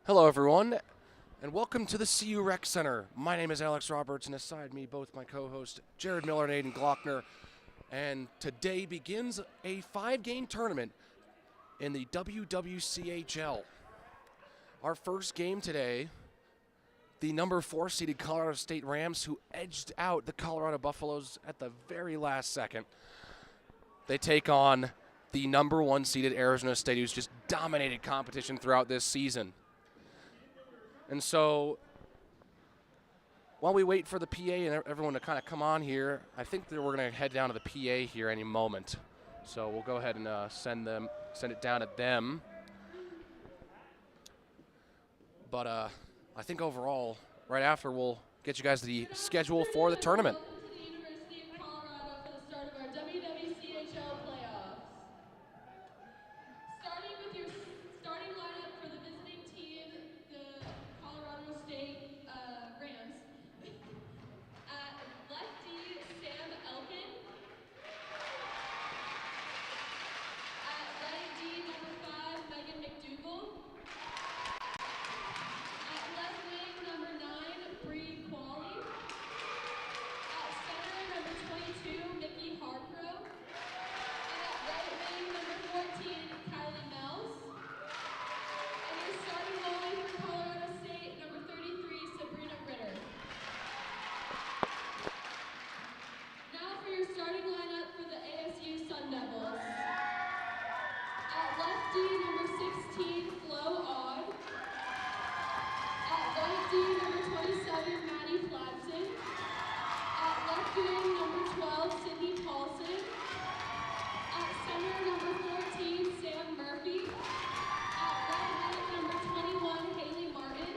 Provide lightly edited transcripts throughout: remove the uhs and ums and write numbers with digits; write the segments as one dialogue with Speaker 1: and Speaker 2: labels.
Speaker 1: Hello, everyone, and welcome to the CU Rec Center. My name is Alex Roberts, and aside me, both my co-hosts Jared Miller and Aiden Glockner. And today begins a 5-game tournament in the WWCHL. Our first game today, the number 4 seeded Colorado State Rams, who edged out the Colorado Buffaloes at the very last second. They take on the number 1 seeded Arizona State, who's just dominated competition throughout this season. And so, while we wait for the PA and everyone to kind of come on here, I think that we're going to head down to the PA here any moment. So we'll go ahead and send it down at them. But I think overall, right after, we'll get you guys the schedule for the tournament.
Speaker 2: Welcome to the University of Colorado for the start of our WWCHL playoffs. Starting with your starting lineup for the visiting team, the Colorado State Rams. At left D, Sam Elkin. At right D, number 5, Megan McDougall. At left wing, number 9, Bree Qualley. At center, number 22, Nikki Harpro. And at right wing, number 14, Kylie Mells. And your starting goalie for Colorado State, number 33, Sabrina Ritter. Now for your starting lineup for the ASU Sun Devils. At left D, number 16, Flo Ogg. At right D, number 27, Maddie Fladson. At left wing, number 12, Sydney Paulson. At center, number 14, Sam Murphy. At right wing, number 21, Haley Martin.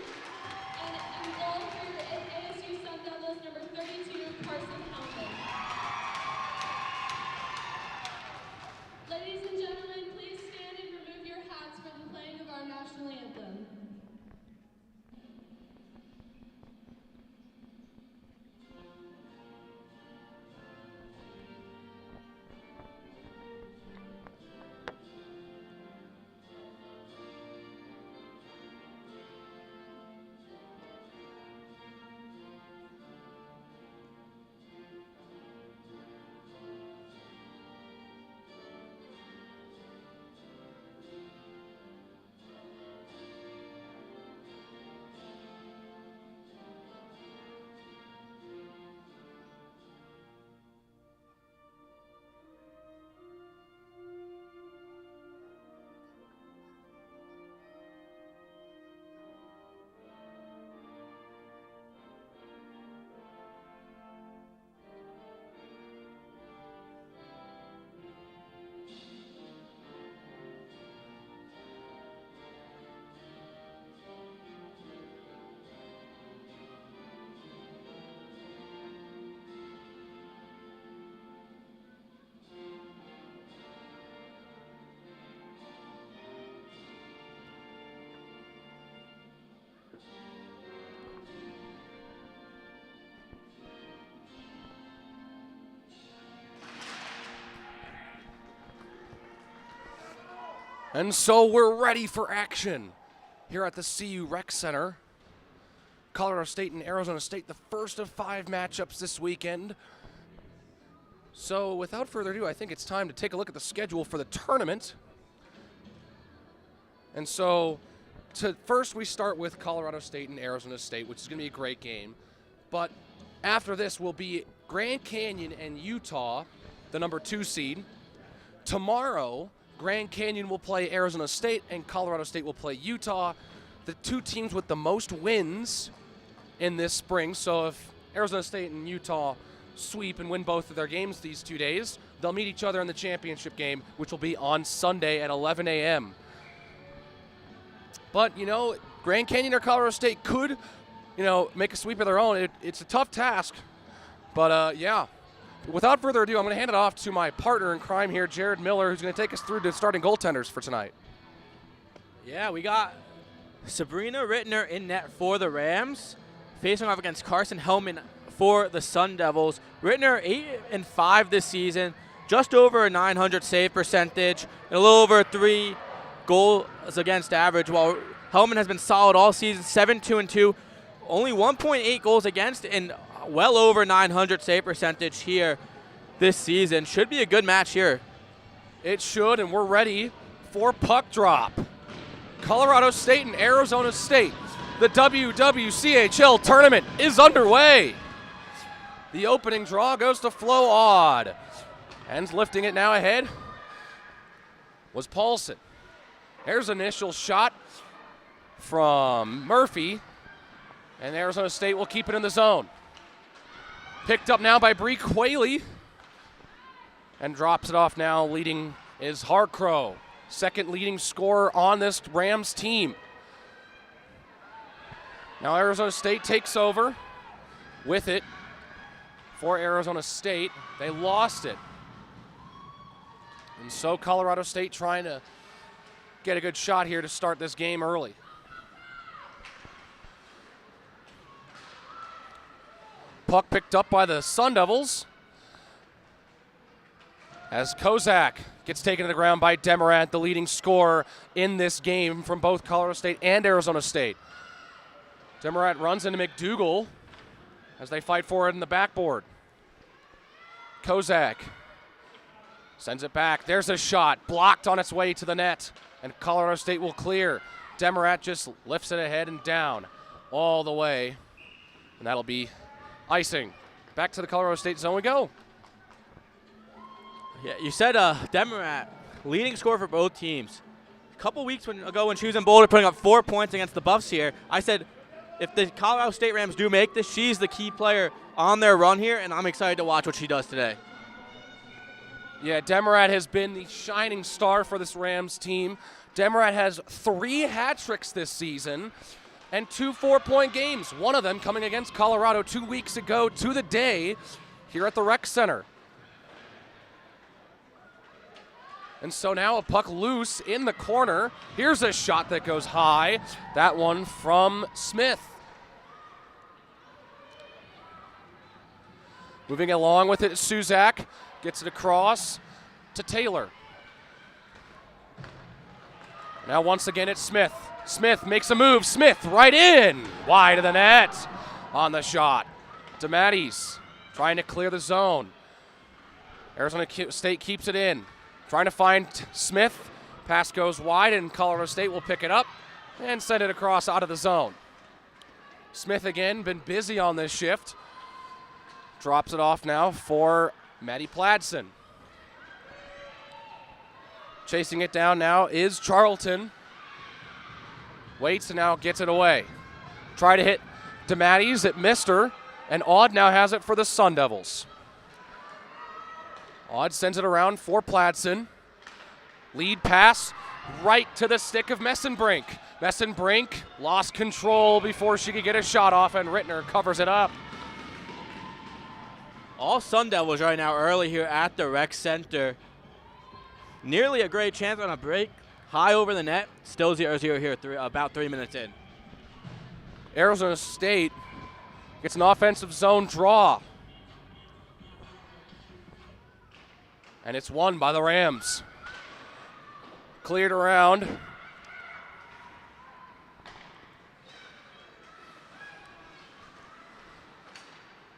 Speaker 2: And in goal for your ASU Sun Devils, number 32, Carson Hellman. Ladies and gentlemen, please stand and remove your hats for the playing of our national anthem.
Speaker 1: And so we're ready for action here at the CU Rec Center. Colorado State and Arizona State, the first of 5 matchups this weekend. So without further ado, I think it's time to take a look at the schedule for the tournament. And so first we start with Colorado State and Arizona State, which is going to be a great game. But after this will be Grand Canyon and Utah, the number 2 seed. Tomorrow, Grand Canyon will play Arizona State and Colorado State will play Utah, the 2 teams with the most wins in this spring. So if Arizona State and Utah sweep and win both of their games these 2 days, they'll meet each other in the championship game, which will be on Sunday at 11 a.m. But, Grand Canyon or Colorado State could, make a sweep of their own. It's a tough task. But, yeah. Without further ado, I'm going to hand it off to my partner in crime here, Jared Miller, who's going to take us through the starting goaltenders for tonight.
Speaker 3: Yeah, we got Sabrina Rittner in net for the Rams, facing off against Carson Hellman for the Sun Devils. Rittner 8-5 this season, just over a .900 save percentage, and a little over 3 goals against average, while Hellman has been solid all season, 7-2-2, only 1.8 goals against, and well over 900 save percentage here this season. Should be a good match here.
Speaker 1: It should, and we're ready for puck drop. Colorado State and Arizona State. The WWCHL tournament is underway. The opening draw goes to Flo Odd. And lifting it now ahead was Paulson. Here's an initial shot from Murphy, and Arizona State will keep it in the zone. Picked up now by Bree Qualey, and drops it off now. Leading is Harcrow, second leading scorer on this Rams team. Now Arizona State takes over with it for Arizona State. They lost it. And so Colorado State trying to get a good shot here to start this game early. Puck picked up by the Sun Devils as Kozak gets taken to the ground by Demorant, the leading scorer in this game from both Colorado State and Arizona State. Demorant runs into McDougal as they fight for it in the backboard. Kozak sends it back. There's a shot blocked on its way to the net, and Colorado State will clear. Demorant just lifts it ahead and down all the way, and that'll be icing. Back to the Colorado State zone we go.
Speaker 3: Yeah, you said Demorant, leading scorer for both teams. A couple weeks ago when she was in Boulder putting up 4 points against the Buffs here, I said if the Colorado State Rams do make this, she's the key player on their run here, and I'm excited to watch what she does today.
Speaker 1: Yeah, Demorant has been the shining star for this Rams team. Demorant has 3 hat tricks this season and 2 4-point games, one of them coming against Colorado 2 weeks ago to the day here at the Rec Center. And so now a puck loose in the corner. Here's a shot that goes high. That one from Smith. Moving along with it, Suzak gets it across to Taylor. Now once again it's Smith. Smith makes a move. Smith right in. Wide of the net on the shot. DeMatteis trying to clear the zone. Arizona State keeps it in. Trying to find Smith. Pass goes wide, and Colorado State will pick it up and send it across out of the zone. Smith again been busy on this shift. Drops it off now for Maddie Pladson. Chasing it down now is Charlton. Waits and now gets it away. Try to hit DeMatteis. It missed her, and Odd now has it for the Sun Devils. Odd sends it around for Pladson. Lead pass right to the stick of Messenbrink. Messenbrink lost control before she could get a shot off, and Rittner covers it up.
Speaker 3: All Sun Devils right now early here at the Rec Center. Nearly a great chance on a break. High over the net. Still 0-0 here, about 3 minutes in.
Speaker 1: Arizona State gets an offensive zone draw. And it's won by the Rams. Cleared around.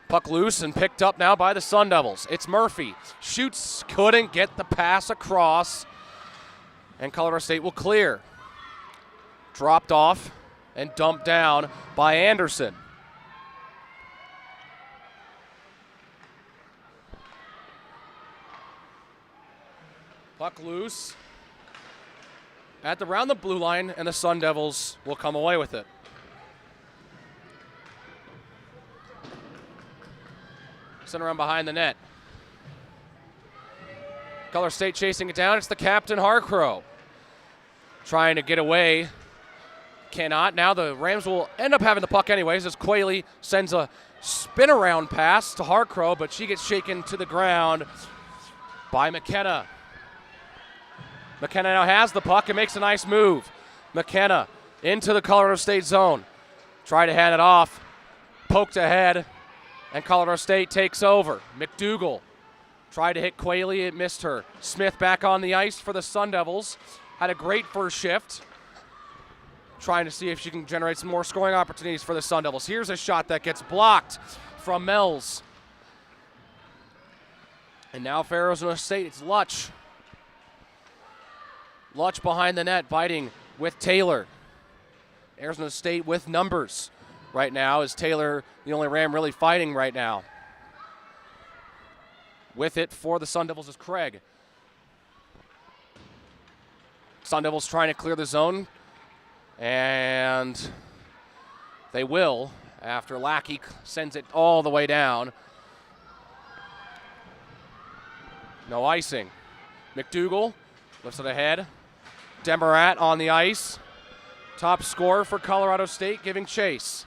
Speaker 1: Puck loose and picked up now by the Sun Devils. It's Murphy. Shoots, couldn't get the pass across. And Colorado State will clear. Dropped off and dumped down by Anderson. Puck loose around the blue line, and the Sun Devils will come away with it. Sent around behind the net. Colorado State chasing it down. It's the captain, Harcrow. Trying to get away. Cannot. Now the Rams will end up having the puck anyways as Qualey sends a spin-around pass to Harcrow, but she gets shaken to the ground by McKenna. McKenna now has the puck and makes a nice move. McKenna into the Colorado State zone. Try to hand it off. Poked ahead, and Colorado State takes over. McDougal tried to hit Qualey. It missed her. Smith back on the ice for the Sun Devils. Had a great first shift. trying to see if she can generate some more scoring opportunities for the Sun Devils. Here's a shot that gets blocked from Mills. And now for Arizona State, it's Lutch. Lutch behind the net, biting with Taylor. Arizona State with numbers right now. Is Taylor the only Ram really fighting right now? With it for the Sun Devils is Craig. Sun Devils trying to clear the zone, and they will after Lackey sends it all the way down. No icing. McDougal lifts it ahead. Demarat on the ice. Top scorer for Colorado State giving chase.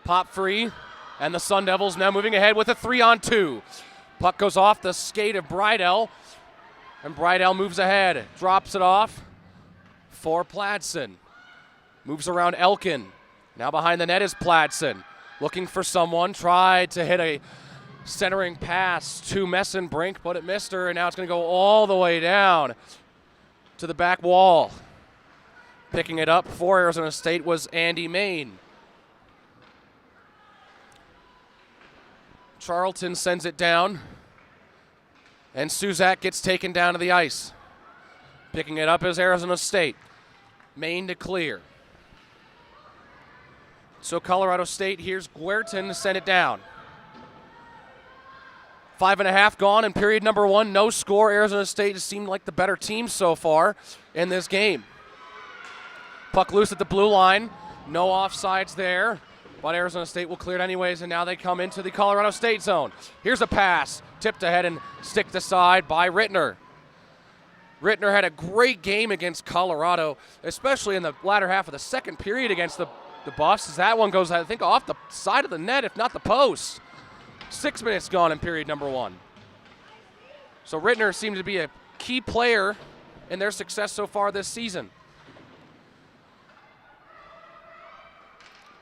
Speaker 1: Pop free, and the Sun Devils now moving ahead with a 3-on-2. Puck goes off the skate of Bridell, and Bridell moves ahead, drops it off for Pladsen. Moves around Elkin. Now behind the net is Pladsen. Looking for someone, tried to hit a centering pass to Messenbrink, but it missed her, and now it's going to go all the way down to the back wall. Picking it up for Arizona State was Andy Main. Charlton sends it down, and Suzak gets taken down to the ice. Picking it up is Arizona State. Main to clear. So Colorado State, here's Guertin to send it down. 5.5 gone in period number 1. No score. Arizona State has seemed like the better team so far in this game. Puck loose at the blue line. No offsides there, but Arizona State will clear it anyways, and now they come into the Colorado State zone. Here's a pass. Tipped ahead and sticked aside by Rittner. Rittner had a great game against Colorado, especially in the latter half of the second period against the Buffs. As that one goes, I think, off the side of the net, if not the post. 6 minutes gone in period number 1. So Rittner seemed to be a key player in their success so far this season.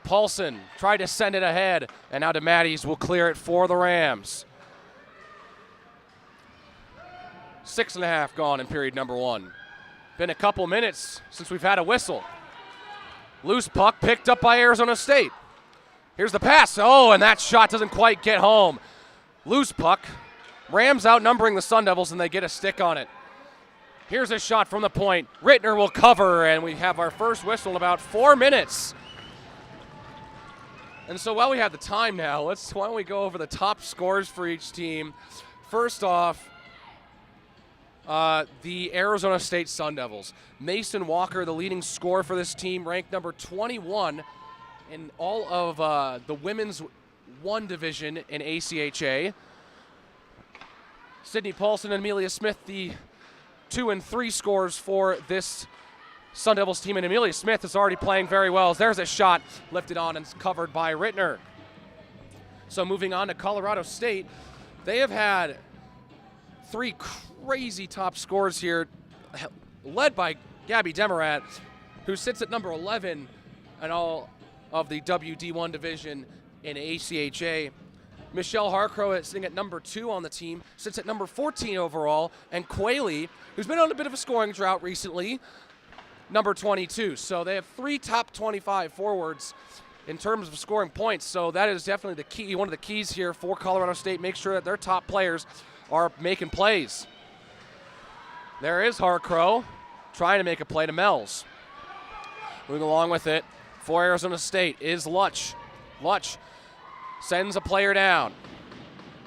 Speaker 1: Paulson tried to send it ahead, and now DeMatteis will clear it for the Rams. 6.5 gone in period number 1. Been a couple minutes since we've had a whistle. Loose puck picked up by Arizona State. Here's the pass. Oh, and that shot doesn't quite get home. Loose puck. Rams outnumbering the Sun Devils, and they get a stick on it. Here's a shot from the point. Rittner will cover, and we have our first whistle in about 4 minutes. And so while we have the time now, why don't we go over the top scores for each team. First off, the Arizona State Sun Devils. Mason Walker, the leading scorer for this team, ranked number 21 in all of the women's 1 division in ACHA. Sydney Paulson and Amelia Smith, the 2 and 3 scores for this Sun Devils team, and Amelia Smith is already playing very well. There's a shot lifted on and covered by Rittner. So moving on to Colorado State, they have had 3 crazy top scores here, led by Gabby Demarat, who sits at number 11 in all of the WD1 division in ACHA. Michelle Harcrow is sitting at number 2 on the team, sits at number 14 overall, and Quayle, who's been on a bit of a scoring drought recently, number 22. So they have 3 top 25 forwards in terms of scoring points. So that is definitely the key, one of the keys here for Colorado State. Make sure that their top players are making plays. There is Harcrow trying to make a play to Mells. Moving along with it for Arizona State is Lutch. Lutch sends a player down.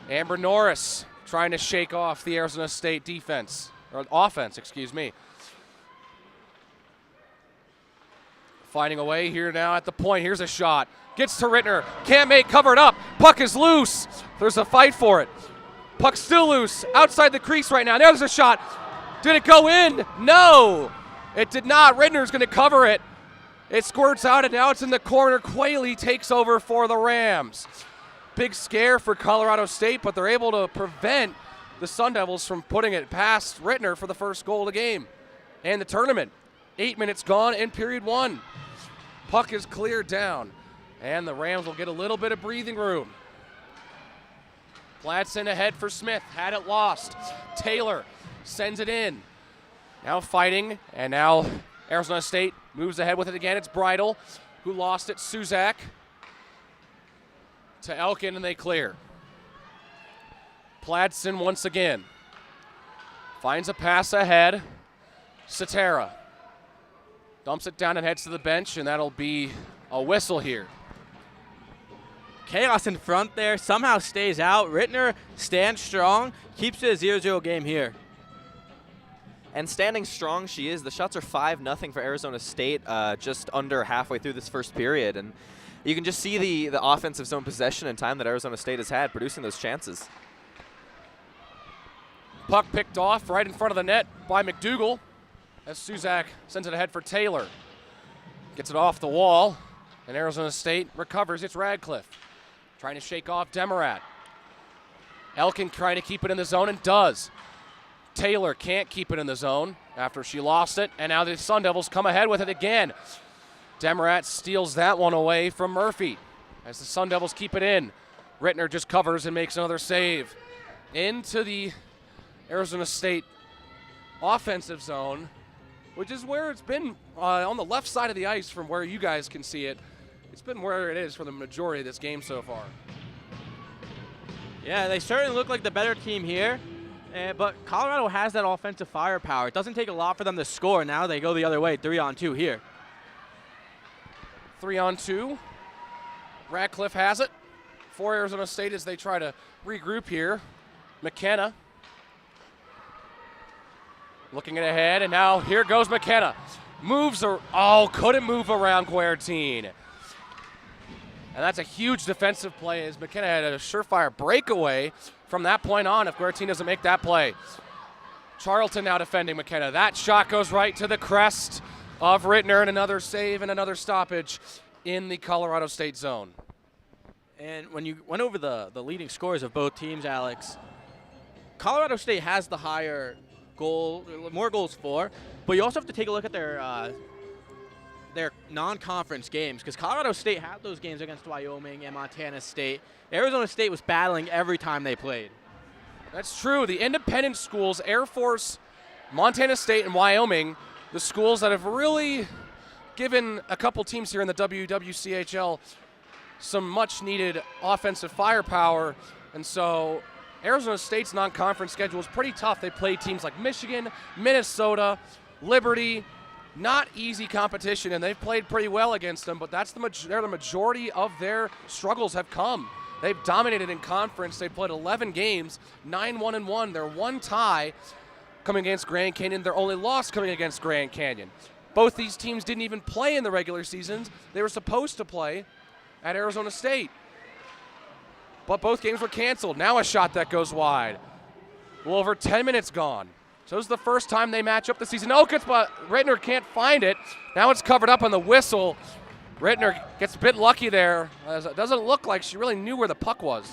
Speaker 1: Amber Norris trying to shake off the Arizona State defense, or offense, excuse me. Finding a way here now at the point. Here's a shot. Gets to Rittner. Can't make, covered up. Puck is loose. There's a fight for it. Puck's still loose. Outside the crease right now. There's a shot. Did it go in? No. It did not. Rittner's going to cover it. It squirts out, and now it's in the corner. Quayle takes over for the Rams. Big scare for Colorado State, but they're able to prevent the Sun Devils from putting it past Rittner for the first goal of the game and the tournament. 8 minutes gone in period 1. Puck is cleared down, and the Rams will get a little bit of breathing room. Pladsen ahead for Smith, had it lost. Taylor sends it in. Now fighting, and now Arizona State moves ahead with it again. It's Bridle, who lost it. Suzak to Elkin, and they clear. Pladson once again finds a pass ahead. Cetera dumps it down and heads to the bench, and that'll be a whistle here.
Speaker 3: Chaos in front there, somehow stays out. Rittner stands strong, keeps it a 0-0 game here.
Speaker 4: And standing strong she is. The shots are 5-0 for Arizona State just under halfway through this first period. And you can just see the offensive zone possession and time that Arizona State has had producing those chances.
Speaker 1: Puck picked off right in front of the net by McDougal as Suzak sends it ahead for Taylor. Gets it off the wall, and Arizona State recovers. It's Radcliffe trying to shake off Demarat. Elkin trying to keep it in the zone and does. Taylor can't keep it in the zone after she lost it, and now the Sun Devils come ahead with it again. Demarat steals that one away from Murphy as the Sun Devils keep it in. Rittner just covers and makes another save. Into the Arizona State offensive zone, which is where it's been on the left side of the ice from where you guys can see it. It's been where it is for the majority of this game so far.
Speaker 3: Yeah, they certainly look like the better team here. But Colorado has that offensive firepower. It doesn't take a lot for them to score. Now they go the other way, 3-on-2 here.
Speaker 1: 3-on-2. Radcliffe has it for Arizona State as they try to regroup here. McKenna looking ahead, and now here goes McKenna. Couldn't move around Guertine. And that's a huge defensive play as McKenna had a surefire breakaway from that point on if Guertine doesn't make that play. Charlton now defending McKenna. That shot goes right to the crest of Rittner, and another save and another stoppage in the Colorado State zone.
Speaker 3: And when you went over the leading scores of both teams, Alex, Colorado State has the higher more goals for, but you also have to take a look at their non-conference games, because Colorado State had those games against Wyoming and Montana State. Arizona State was battling every time they played.
Speaker 1: That's true. The independent schools, Air Force, Montana State, and Wyoming, the schools that have really given a couple teams here in the WWCHL some much-needed offensive firepower. And so Arizona State's non-conference schedule is pretty tough. They play teams like Michigan, Minnesota, Liberty. Not easy competition, and they've played pretty well against them, but that's the majority of their struggles have come. They've dominated in conference. They've played 11 games, 9-1-1. Their one tie coming against Grand Canyon. Their only loss coming against Grand Canyon. Both these teams didn't even play in the regular seasons. They were supposed to play at Arizona State, but both games were canceled. Now a shot that goes wide. Well, over 10 minutes gone. So this is the first time they match up this season. But Rittner can't find it. Now it's covered up on the whistle. Rittner gets a bit lucky there, as it doesn't look like she really knew where the puck was.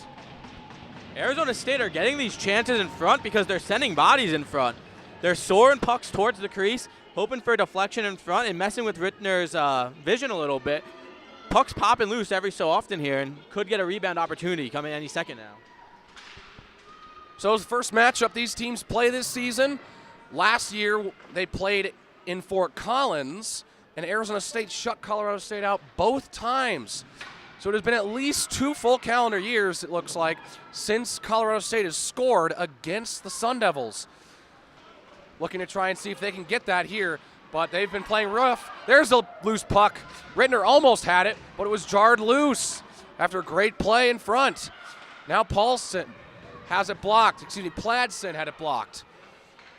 Speaker 3: Arizona State are getting these chances in front because they're sending bodies in front. They're soaring pucks towards the crease, hoping for a deflection in front and messing with Rittner's vision a little bit. Pucks popping loose every so often here and could get a rebound opportunity coming any second now.
Speaker 1: So it's the first matchup these teams play this season. Last year they played in Fort Collins, and Arizona State shut Colorado State out both times. So it has been at least 2 full calendar years, it looks like, since Colorado State has scored against the Sun Devils. Looking to try and see if they can get that here, but they've been playing rough. There's a loose puck. Rittner almost had it, but it was jarred loose after a great play in front. Now Paulson has it blocked. Pladson had it blocked.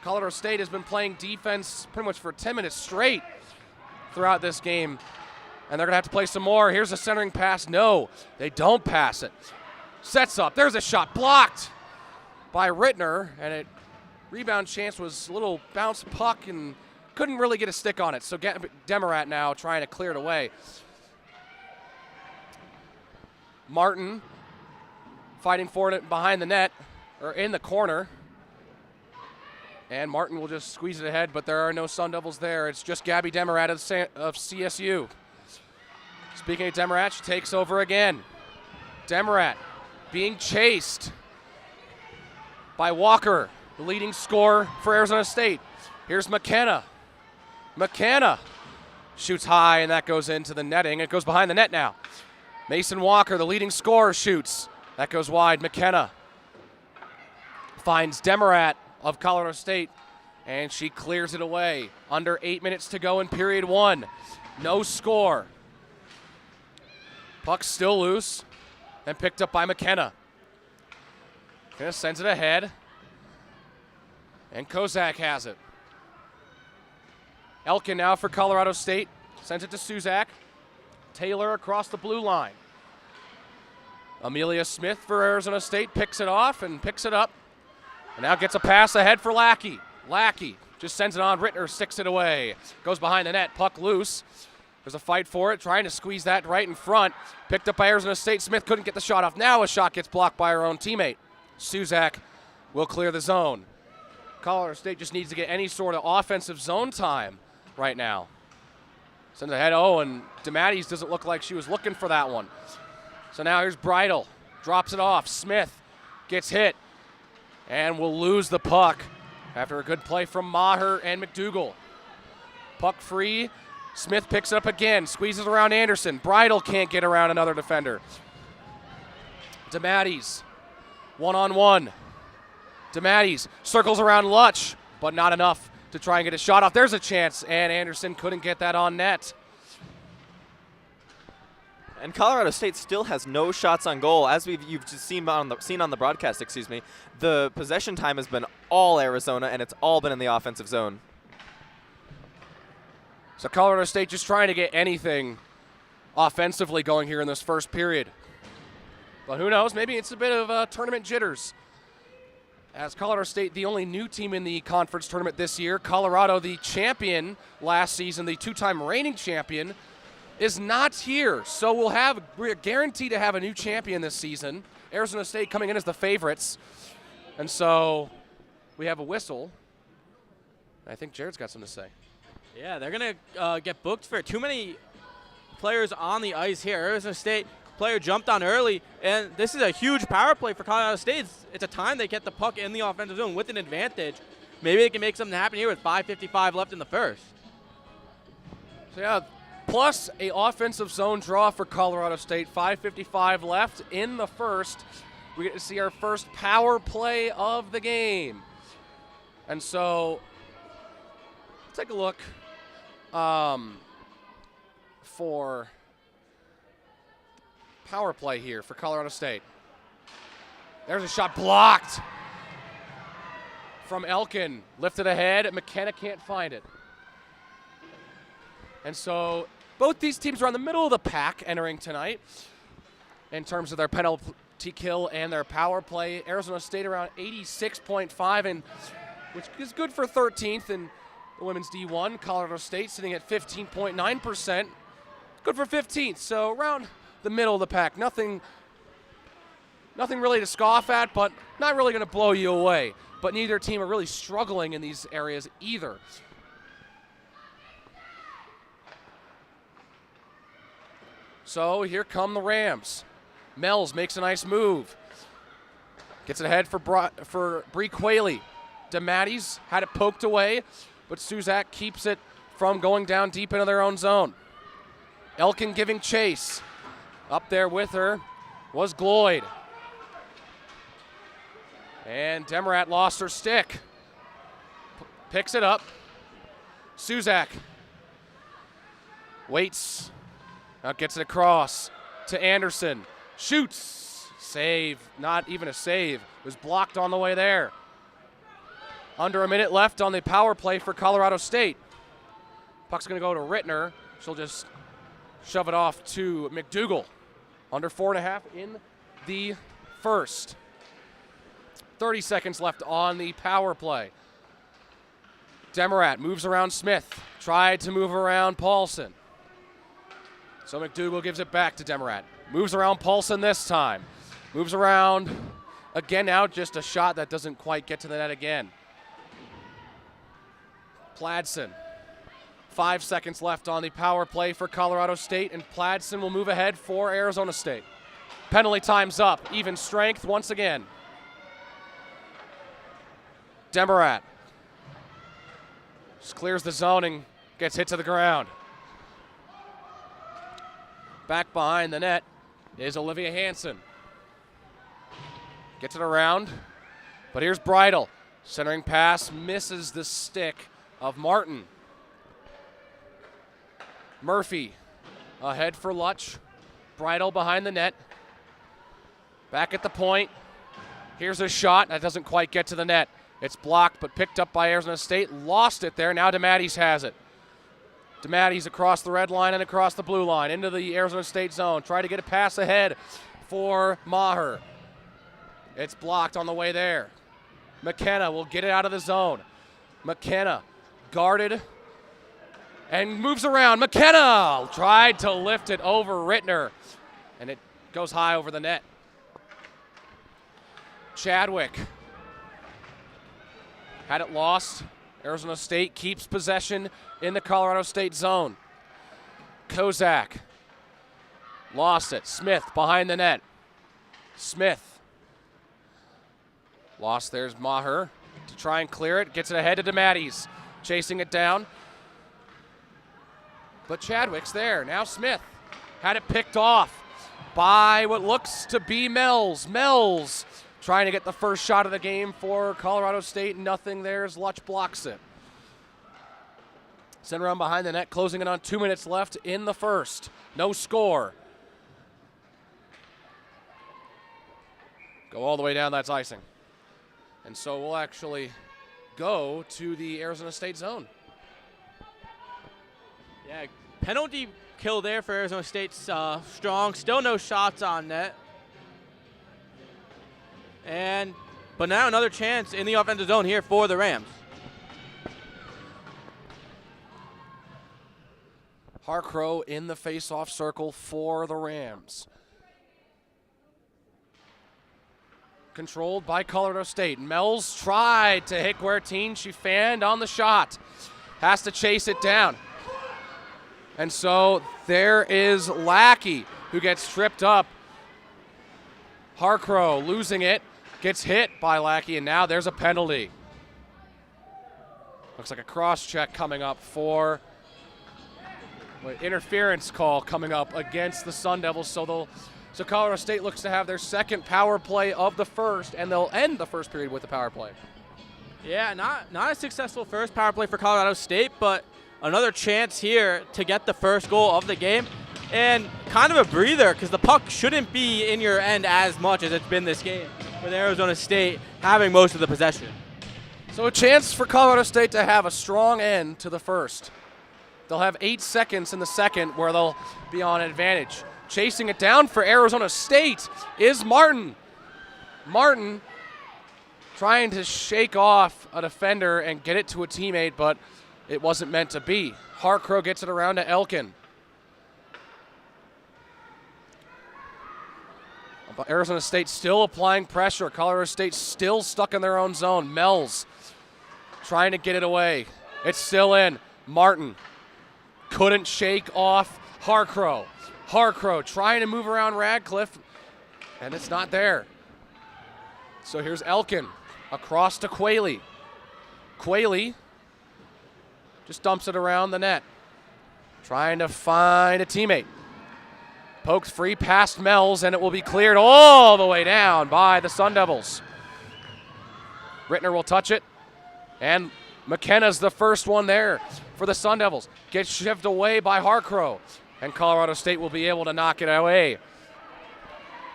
Speaker 1: Colorado State has been playing defense pretty much for 10 minutes straight throughout this game, and they're going to have to play some more. Here's a centering pass. No, they don't pass it. Sets up. There's a shot blocked by Rittner, and it rebound chance was a little bounce puck and couldn't really get a stick on it. So Demarat now trying to clear it away. Martin fighting for it behind the net, or in the corner. And Martin will just squeeze it ahead, but there are no Sun Devils there. It's just Gabby Demarat of CSU. Speaking of Demarat, she takes over again. Demarat being chased by Walker, the leading scorer for Arizona State. Here's McKenna. McKenna shoots high, and that goes into the netting. It goes behind the net now. Mason Walker, the leading scorer, shoots. That goes wide. McKenna finds Demarat of Colorado State, and she clears it away. Under 8 minutes to go in period one. No score. Puck still loose and picked up by McKenna. McKenna sends it ahead, and Kozak has it. Elkin now for Colorado State. Sends it to Suzak. Taylor across the blue line. Amelia Smith for Arizona State picks it off and picks it up. And now gets a pass ahead for Lackey. Lackey just sends it on. Rittner sticks it away. Goes behind the net. Puck loose. There's a fight for it. Trying to squeeze that right in front. Picked up by Arizona State. Smith couldn't get the shot off. Now a shot gets blocked by her own teammate. Suzak will clear the zone. Colorado State just needs to get any sort of offensive zone time right now. Sends ahead. Oh, and DeMatteis doesn't look like she was looking for that one. So now here's Bridle. Drops it off. Smith gets hit and will lose the puck after a good play from Maher and McDougal. Puck free. Smith picks it up again. Squeezes around Anderson. Bridle can't get around another defender. DeMatteis. One-on-one. DeMatteis circles around Lutch, but not enough to try and get a shot off. There's a chance, and Anderson couldn't get that on net.
Speaker 4: And Colorado State still has no shots on goal. As you've just seen on the broadcast, the possession time has been all Arizona, and it's all been in the offensive zone.
Speaker 1: So Colorado State just trying to get anything offensively going here in this first period. But who knows? Maybe it's a bit of tournament jitters. As Colorado State, the only new team in the conference tournament this year, Colorado, the champion last season, the two-time reigning champion, is not here. So we're guaranteed to have a new champion this season. Arizona State coming in as the favorites. And so we have a whistle. I think Jared's got something to say.
Speaker 3: Yeah, they're going to get booked for too many players on the ice here. Arizona State player jumped on early, and this is a huge power play for Colorado State. It's a time they get the puck in the offensive zone with an advantage. Maybe they can make something happen here with 5:55 left in the first.
Speaker 1: So yeah, plus a offensive zone draw for Colorado State. 5:55 left in the first. We get to see our first power play of the game. And so let's take a look for power play here for Colorado State. There's a shot blocked from Elkin. Lifted ahead. McKenna can't find it. And so both these teams are on the middle of the pack entering tonight in terms of their penalty kill and their power play. Arizona State around 86.5, and which is good for 13th in the women's D1. Colorado State sitting at 15.9%. Good for 15th. So around the middle of the pack. Nothing really to scoff at, but not really going to blow you away. But neither team are really struggling in these areas either. So here come the Rams. Mells makes a nice move. Gets it ahead for Bree Qualey. DeMatteis had it poked away, but Suzak keeps it from going down deep into their own zone. Elkin giving chase. Up there with her was Gloyd. And Demarat lost her stick. Picks it up. Suzak waits. Now gets it across to Anderson. Shoots. Save. Not even a save. Was blocked on the way there. Under a minute left on the power play for Colorado State. Puck's going to go to Rittner. She'll just shove it off to McDougal. Under 4.5 in the first. 30 seconds left on the power play. Demarat moves around Smith. Tried to move around Paulson. So McDougal gives it back to Demarat. Moves around Paulson this time. Moves around again now. Just a shot that doesn't quite get to the net again. Pladsen. 5 seconds left on the power play for Colorado State, and Pladsen will move ahead for Arizona State. Penalty time's up. Even strength once again. Demarat. Just clears the zone and gets hit to the ground. Back behind the net is Olivia Hansen. Gets it around, but here's Bridal. Centering pass misses the stick of Martin. Murphy ahead for Lutch. Bridal behind the net. Back at the point. Here's a shot. That doesn't quite get to the net. It's blocked but picked up by Arizona State. Lost it there. Now DeMatteis has it. DeMatteis across the red line and across the blue line into the Arizona State zone. Try to get a pass ahead for Maher. It's blocked on the way there. McKenna will get it out of the zone. McKenna guarded and moves around. McKenna tried to lift it over Rittner, and it goes high over the net. Chadwick had it lost. Arizona State keeps possession in the Colorado State zone. Kozak lost it. Smith behind the net. Smith lost. There's Maher to try and clear it. Gets it ahead to DeMatteis. Chasing it down. But Chadwick's there. Now Smith had it picked off by what looks to be Mells. Mells trying to get the first shot of the game for Colorado State. Nothing there as Lutch blocks it. Sent around behind the net, closing it on 2 minutes left in the first. No score. Go all the way down, that's icing. And so we'll actually go to the Arizona State zone.
Speaker 3: Yeah, penalty kill there for Arizona State's strong. Still no shots on net. But now another chance in the offensive zone here for the Rams.
Speaker 1: Harcrow in the face-off circle for the Rams. Controlled by Colorado State. Mells tried to hit Guertin. She fanned on the shot. Has to chase it down. And so there is Lackey who gets tripped up. Harcrow losing it. Gets hit by Lackey, and now there's a penalty. Looks like a cross-check coming up for interference call coming up against the Sun Devils. So Colorado State looks to have their second power play of the first, and they'll end the first period with a power play.
Speaker 3: Yeah, not a successful first power play for Colorado State, but another chance here to get the first goal of the game. And kind of a breather because the puck shouldn't be in your end as much as it's been this game, with Arizona State having most of the possession.
Speaker 1: So a chance for Colorado State to have a strong end to the first. They'll have 8 seconds in the second where they'll be on advantage. Chasing it down for Arizona State is Martin. Martin trying to shake off a defender and get it to a teammate, but it wasn't meant to be. Harcrow gets it around to Elkin. Arizona State still applying pressure. Colorado State still stuck in their own zone. Mells trying to get it away. It's still in. Martin couldn't shake off Harcrow. Harcrow trying to move around Radcliffe, and it's not there. So here's Elkin across to Quayle. Quayle just dumps it around the net, trying to find a teammate. Poked free past Mells, and it will be cleared all the way down by the Sun Devils. Rittner will touch it, and McKenna's the first one there for the Sun Devils. Gets shoved away by Harcrow, and Colorado State will be able to knock it away.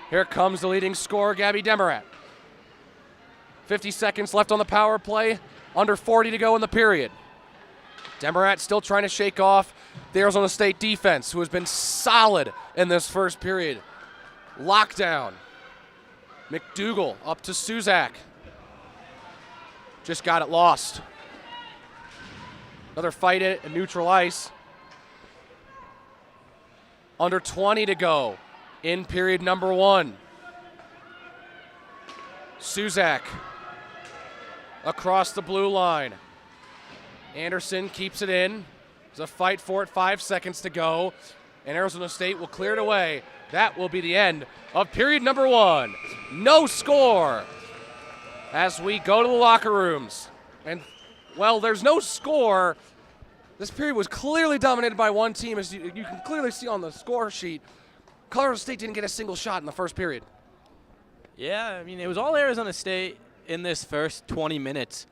Speaker 1: Here comes the leading scorer, Gabby Demarat. 50 seconds left on the power play, under 40 to go in the period. Demarat still trying to shake off the Arizona State defense, who has been solid in this first period. Lockdown. McDougal up to Suzak. Just got it lost. Another fight at neutral ice. Under 20 to go in period number 1. Suzak across the blue line. Anderson keeps it in. There's a fight for it, 5 seconds to go. And Arizona State will clear it away. That will be the end of period number 1. No score as we go to the locker rooms. And Well, there's no score. This period was clearly dominated by one team, as you can clearly see on the score sheet. Colorado State didn't get a single shot in the first period.
Speaker 3: Yeah, I mean, it was all Arizona State in this first 20 minutes.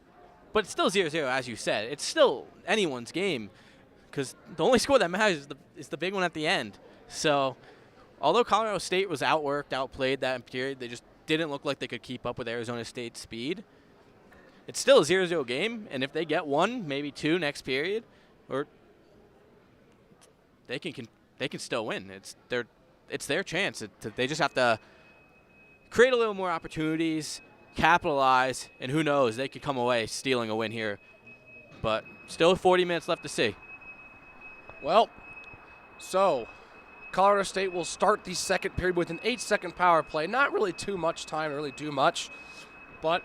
Speaker 3: But it's still 0-0, as you said. It's still anyone's game because the only score that matters is the big one at the end. So although Colorado State was outworked, outplayed that period, they just didn't look like they could keep up with Arizona State's speed. It's still a 0-0 game, and if they get one, maybe two next period, or they can still win. It's their chance. They just have to create a little more opportunities, capitalize, and who knows, they could come away stealing a win here. But still 40 minutes left to see.
Speaker 1: Well, so Colorado State will start the second period with an 8-second power play. Not really too much time to really do much, but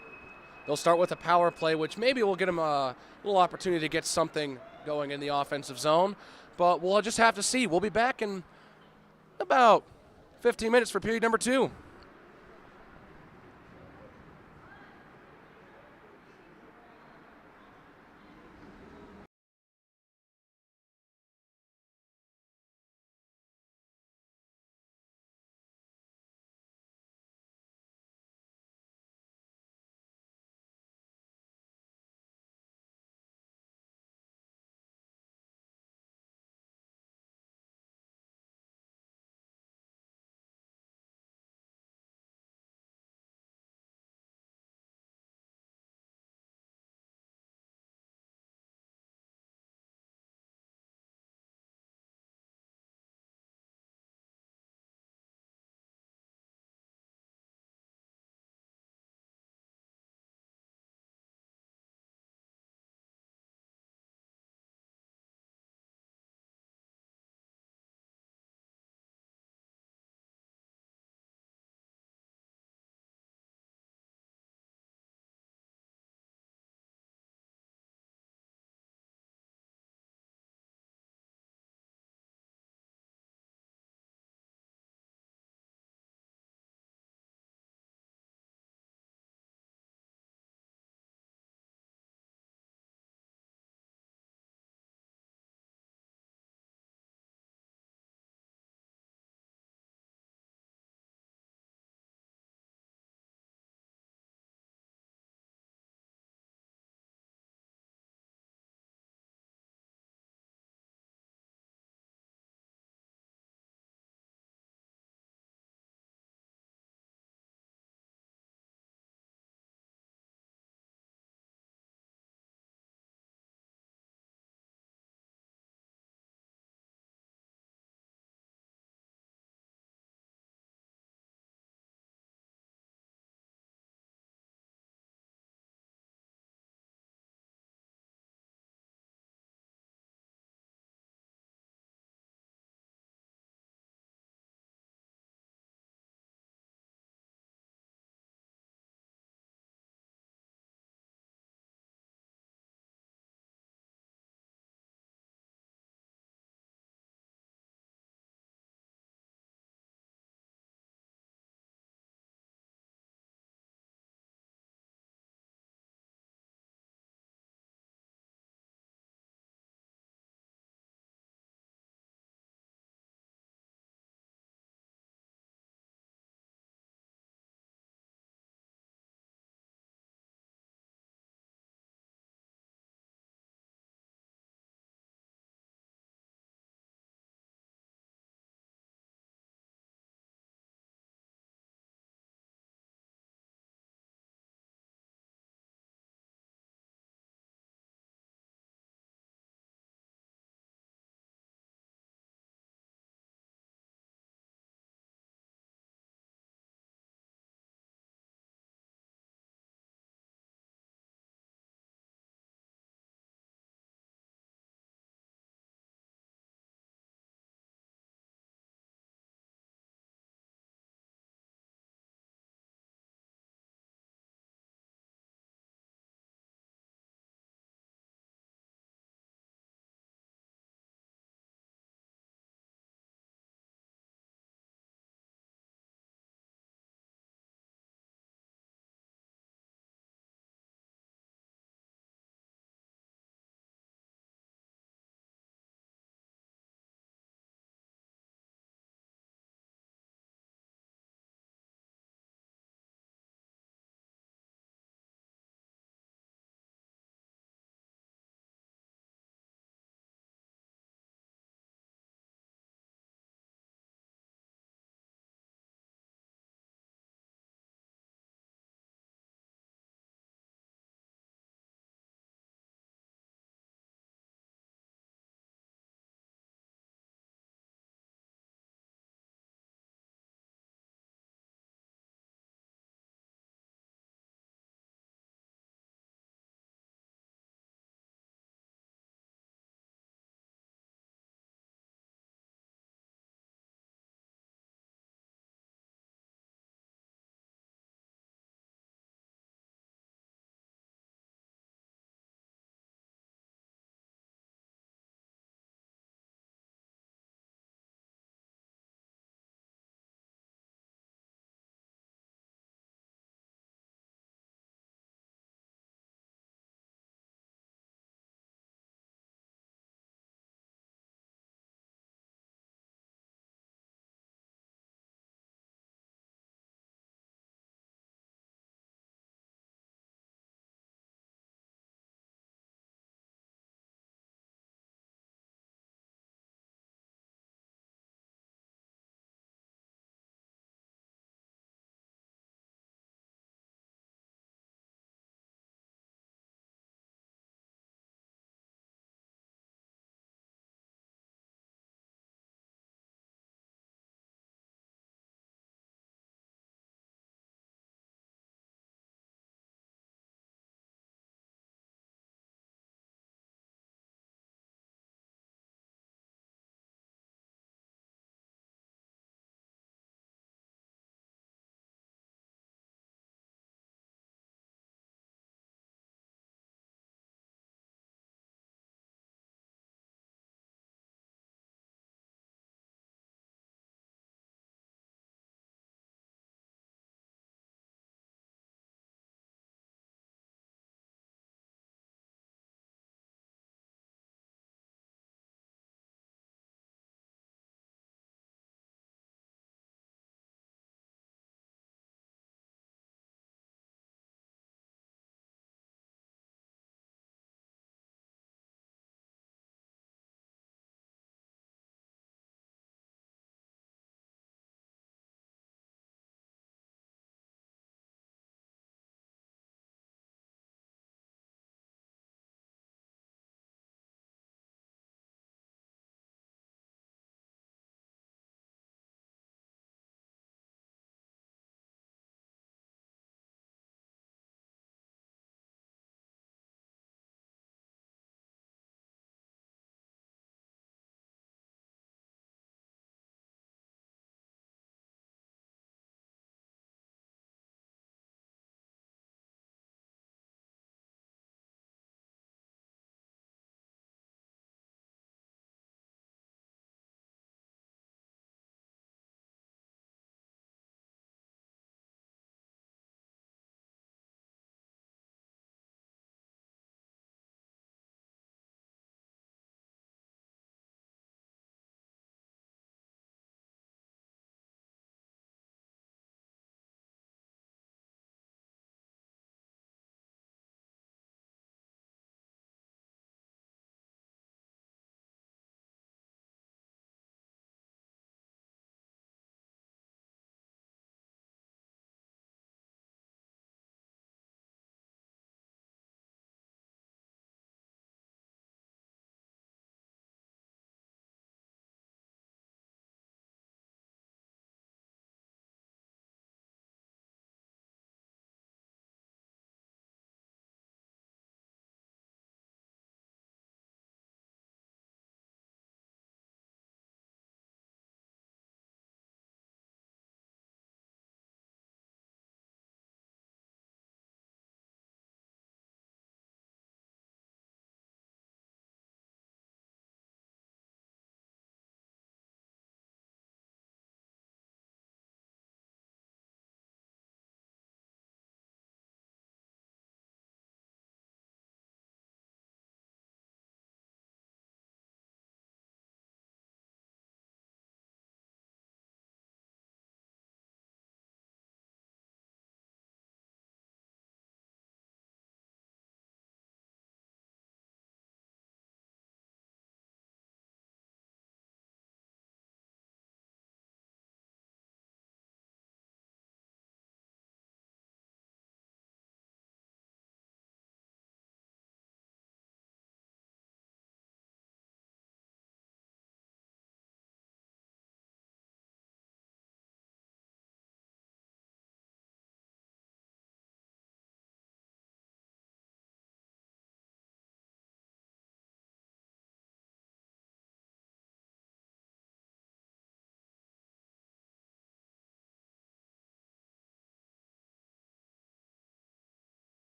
Speaker 1: they'll start with a power play, which maybe will get them a little opportunity to get something going in the offensive zone. But we'll just have to see. We'll be back in about 15 minutes for period number 2.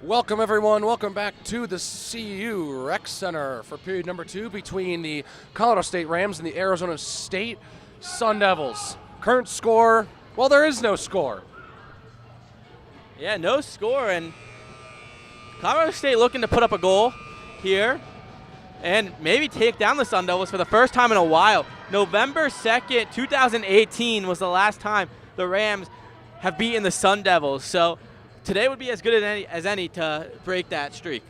Speaker 1: Welcome, everyone. Welcome back to the CU Rec Center for period number 2 between the Colorado State Rams and the Arizona State Sun Devils. Current score, well, there is no score.
Speaker 3: Yeah, no score, and Colorado State looking to put up a goal here and maybe take down the Sun Devils for the first time in a while. November 2nd, 2018 was the last time the Rams have beaten the Sun Devils, so today would be as good as any to break that streak.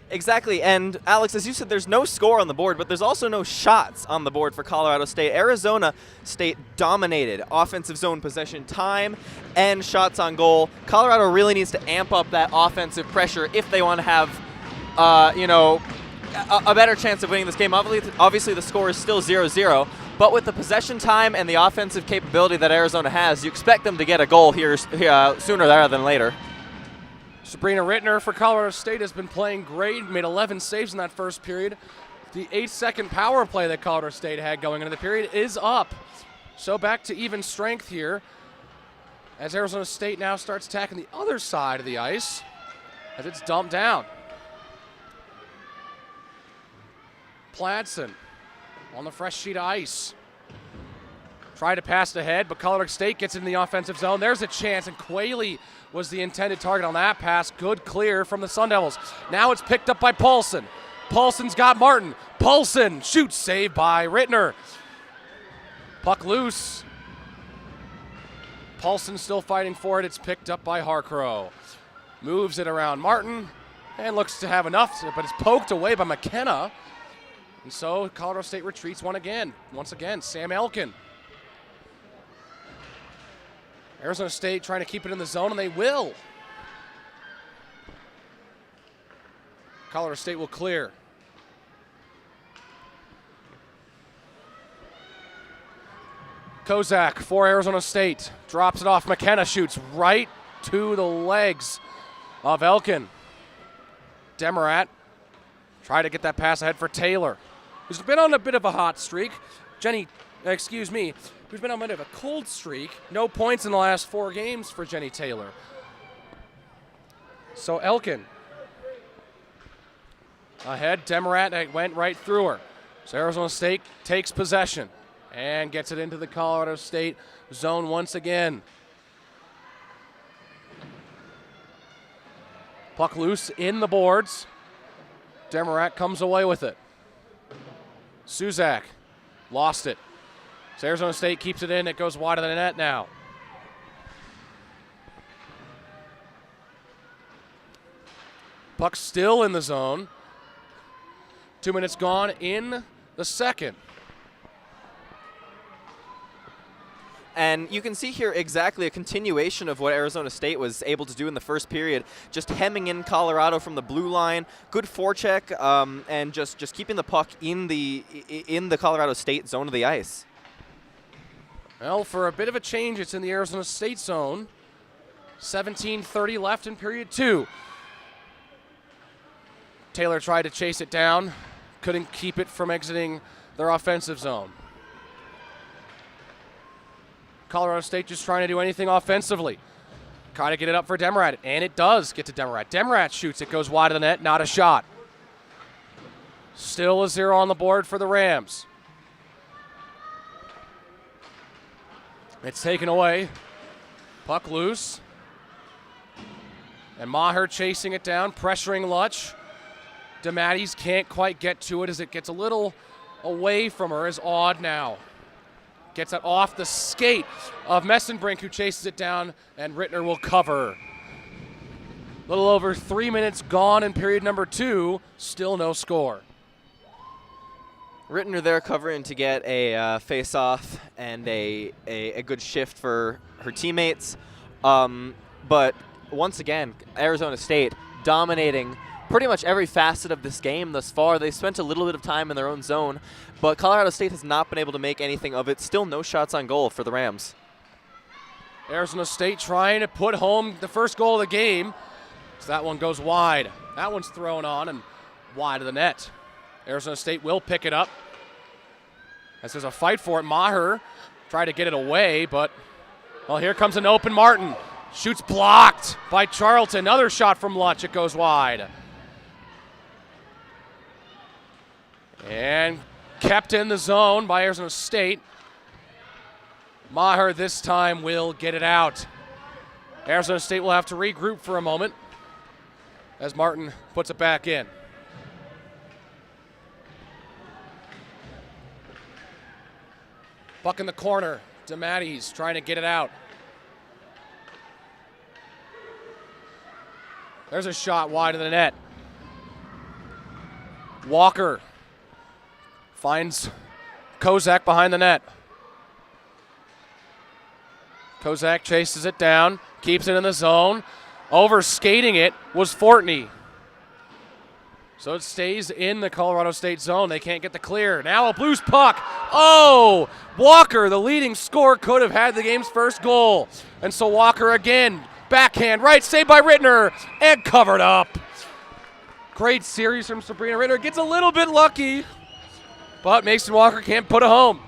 Speaker 4: Exactly, and Alex, as you said, there's no score on the board, but there's also no shots on the board for Colorado State. Arizona State dominated offensive zone possession time and shots on goal. Colorado really needs to amp up that offensive pressure if they want to have, a better chance of winning this game. Obviously, the score is still 0-0, but with the possession time and the offensive capability that Arizona has, you expect them to get a goal here sooner rather than later.
Speaker 1: Sabrina Rittner for Colorado State has been playing great, made 11 saves in that first period. The 8-second power play that Colorado State had going into the period is up. So back to even strength here as Arizona State now starts attacking the other side of the ice as it's dumped down. Pladsen on the fresh sheet of ice. Tried to pass it ahead, but Colorado State gets in the offensive zone. There's a chance, and Quayle was the intended target on that pass. Good clear from the Sun Devils. Now it's picked up by Paulson. Paulson's got Martin. Paulson shoots, saved by Rittner. Puck loose. Paulson still fighting for it. It's picked up by Harcrow. Moves it around Martin and looks to have enough, but it's poked away by McKenna. And so Colorado State retreats once again, Sam Elkin. Arizona State trying to keep it in the zone, and they will. Colorado State will clear. Kozak for Arizona State. Drops it off. McKenna shoots right to the legs of Elkin. Demarat try to get that pass ahead for Taylor, who's been on a bit of a hot streak. Who's been on a bit of a cold streak. No points in the last 4 games for Jenny Taylor. So Elkin ahead. Demarat went right through her. So Arizona State takes possession and gets it into the Colorado State zone once again. Puck loose in the boards. Demarat comes away with it. Suzak lost it. So Arizona State keeps it in. It goes wide of the net now. Puck still in the zone. 2 minutes gone in the second.
Speaker 4: And you can see here exactly a continuation of what Arizona State was able to do in the first period, just hemming in Colorado from the blue line, good forecheck, and just keeping the puck in the Colorado State zone of the ice.
Speaker 1: Well, for a bit of a change, it's in the Arizona State zone. 17:30 left in period 2. Taylor tried to chase it down, couldn't keep it from exiting their offensive zone. Colorado State just trying to do anything offensively. Try to get it up for Demarat, and it does get to Demarat. Demarat shoots, it goes wide of the net, not a shot. Still a 0 on the board for the Rams. It's taken away. Puck loose. And Maher chasing it down, pressuring Lutch. DeMatteis can't quite get to it as it gets a little away from her, as Odd now gets it off the skate of Messenbrink, who chases it down, and Rittner will cover. A little over 3 minutes gone in period number 2, still no score.
Speaker 4: Rittner there covering to get a face-off and a good shift for her teammates. But once again, Arizona State dominating pretty much every facet of this game thus far. They spent a little bit of time in their own zone, but Colorado State has not been able to make anything of it. Still no shots on goal for the Rams.
Speaker 1: Arizona State trying to put home the first goal of the game. So that one goes wide. That one's thrown on and wide of the net. Arizona State will pick it up. As there's a fight for it, Maher tried to get it away, but, well, here comes an open Martin. Shoots blocked by Charlton. Another shot from Lutch. It goes wide. And kept in the zone by Arizona State. Maher this time will get it out. Arizona State will have to regroup for a moment as Martin puts it back in. Buck in the corner. DeMatteis trying to get it out. There's a shot wide of the net. Walker finds Kozak behind the net. Kozak chases it down, keeps it in the zone. Overskating it was Fortney. So it stays in the Colorado State zone. They can't get the clear. Now a Blues puck. Oh! Walker, the leading scorer, could have had the game's first goal. And so Walker again, backhand, right, saved by Rittner, and covered up. Great series from Sabrina Rittner. Gets a little bit lucky, but Mason Walker can't put it home.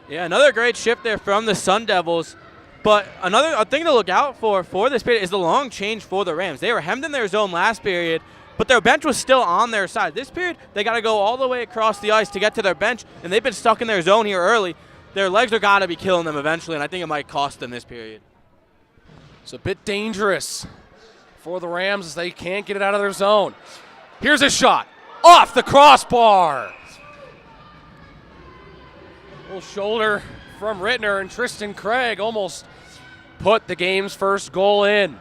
Speaker 3: Yeah, another great shift there from the Sun Devils. But a thing to look out for this period is the long change for the Rams. They were hemmed in their zone last period, but their bench was still on their side. This period, they got to go all the way across the ice to get to their bench, and they've been stuck in their zone here early. Their legs are got to be killing them eventually, and I think it might cost them this period.
Speaker 1: It's a bit dangerous for the Rams as they can't get it out of their zone. Here's a shot off the crossbar. Little shoulder from Rittner, and Tristan Craig almost put the game's first goal in.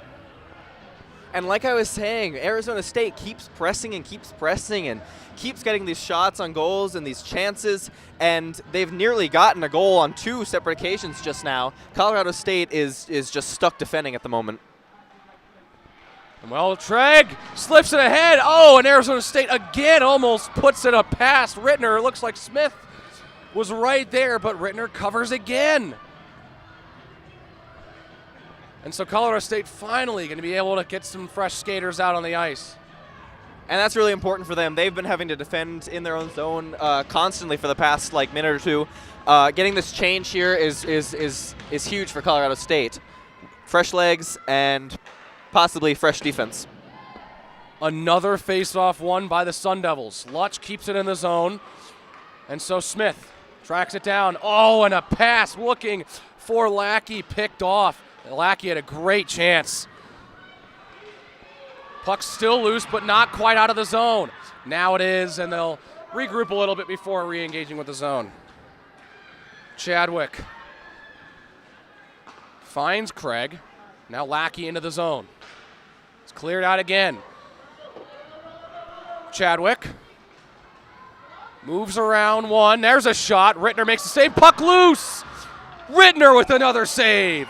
Speaker 4: And like I was saying, Arizona State keeps pressing and keeps getting these shots on goals and these chances, and they've nearly gotten a goal on 2 separate occasions just now. Colorado State is just stuck defending at the moment.
Speaker 1: Well, Craig slips it ahead. Oh, and Arizona State again almost puts it up past Rittner. It looks like Smith was right there, but Rittner covers again. And so Colorado State finally going to be able to get some fresh skaters out on the ice.
Speaker 4: And that's really important for them. They've been having to defend in their own zone constantly for the past minute or two. Getting this change here is huge for Colorado State. Fresh legs and possibly fresh defense.
Speaker 1: Another face-off won by the Sun Devils. Lutch keeps it in the zone. And so Smith tracks it down. Oh, and a pass looking for Lackey, picked off. Lackey had a great chance. Puck's still loose, but not quite out of the zone. Now it is, and they'll regroup a little bit before re-engaging with the zone. Chadwick finds Craig. Now Lackey into the zone. It's cleared out again. Chadwick moves around one. There's a shot. Rittner makes the save. Puck loose. Rittner with another save.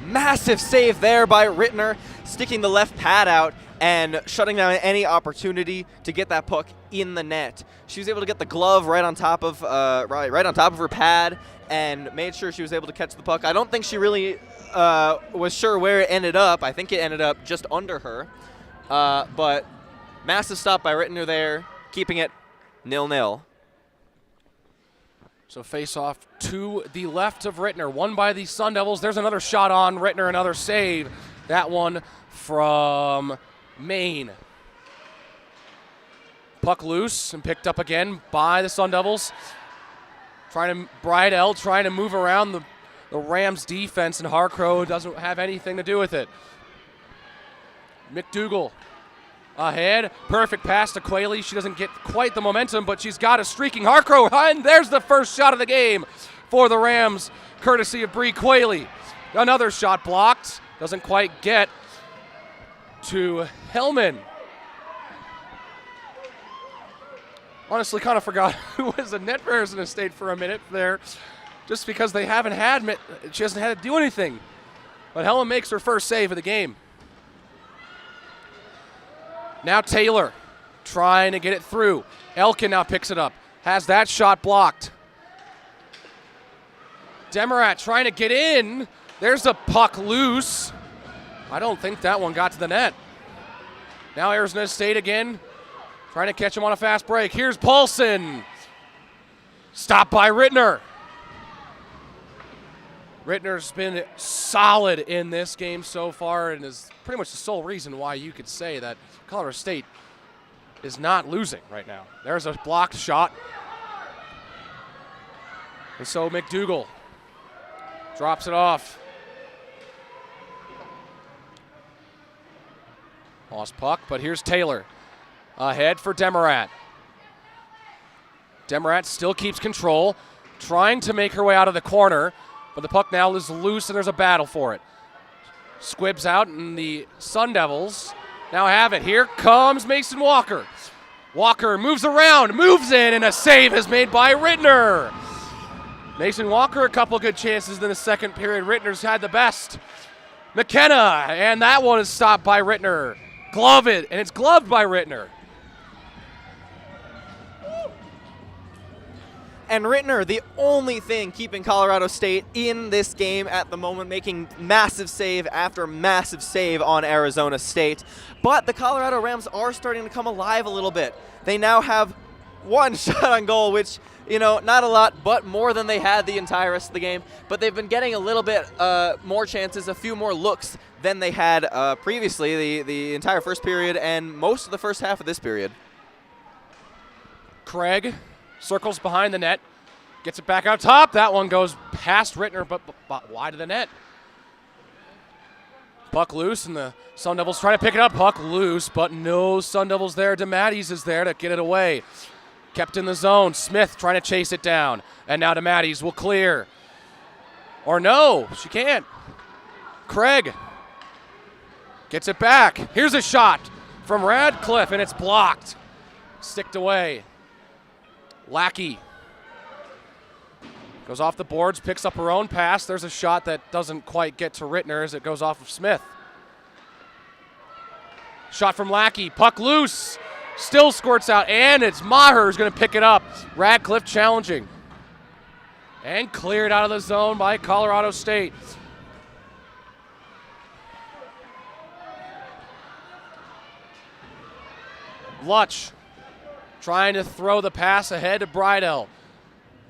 Speaker 4: Massive save there by Rittner, sticking the left pad out and shutting down any opportunity to get that puck in the net. She was able to get the glove right on top of her pad and made sure she was able to catch the puck. I don't think she really was sure where it ended up. I think it ended up just under her. But massive stop by Rittner there, keeping it 0-0.
Speaker 1: So face-off to the left of Rittner, won by the Sun Devils. There's another shot on Rittner, another save. That one from Maine. Puck loose and picked up again by the Sun Devils. Bridell trying to move around the Rams defense, and Harcrow doesn't have anything to do with it. McDougal ahead, perfect pass to Quayle. She doesn't get quite the momentum, but she's got a streaking Harcrow, and there's the first shot of the game for the Rams, courtesy of Bree Quayle. Another shot blocked, doesn't quite get to Hellman. Honestly, kind of forgot who was the net for Arizona State for a minute there, just because she hasn't had to do anything. But Hellman makes her first save of the game. Now Taylor trying to get it through. Elkin now picks it up. Has that shot blocked. Demarat trying to get in. There's a puck loose. I don't think that one got to the net. Now Arizona State again trying to catch him on a fast break. Here's Paulson. Stopped by Rittner. Rittner's been solid in this game so far and is pretty much the sole reason why you could say that Colorado State is not losing right now. There's a blocked shot. And so McDougal drops it off. Lost puck, but here's Taylor. Ahead for Demarat. Demarat still keeps control, trying to make her way out of the corner, but the puck now is loose and there's a battle for it. Squibs out and the Sun Devils now have it. Here comes Mason Walker. Walker moves around, moves in, and a save is made by Rittner. Mason Walker, a couple good chances in the second period. Rittner's had the best. McKenna, and that one is stopped by Rittner. Glove it, and it's gloved by Rittner.
Speaker 4: And Rittner, the only thing keeping Colorado State in this game at the moment, making massive save after massive save on Arizona State. But the Colorado Rams are starting to come alive a little bit. They now have one shot on goal, which, you know, not a lot, but more than they had the entire rest of the game. But they've been getting a little bit more chances, a few more looks than they had previously, the entire first period and most of the first half of this period.
Speaker 1: Craig circles behind the net, gets it back out top. That one goes past Rittner, but wide of the net. Puck loose, and the Sun Devils try to pick it up. Puck loose, but no Sun Devils there. DeMatteis is there to get it away. Kept in the zone. Smith trying to chase it down. And now DeMatteis will clear. Or no, she can't. Craig gets it back. Here's a shot from Radcliffe, and it's blocked. Sticked away. Lackey goes off the boards, picks up her own pass. There's a shot that doesn't quite get to Rittner as it goes off of Smith. Shot from Lackey, puck loose, still squirts out, and it's Maher who's going to pick it up. Radcliffe challenging. And cleared out of the zone by Colorado State. Lutch trying to throw the pass ahead to Bridell.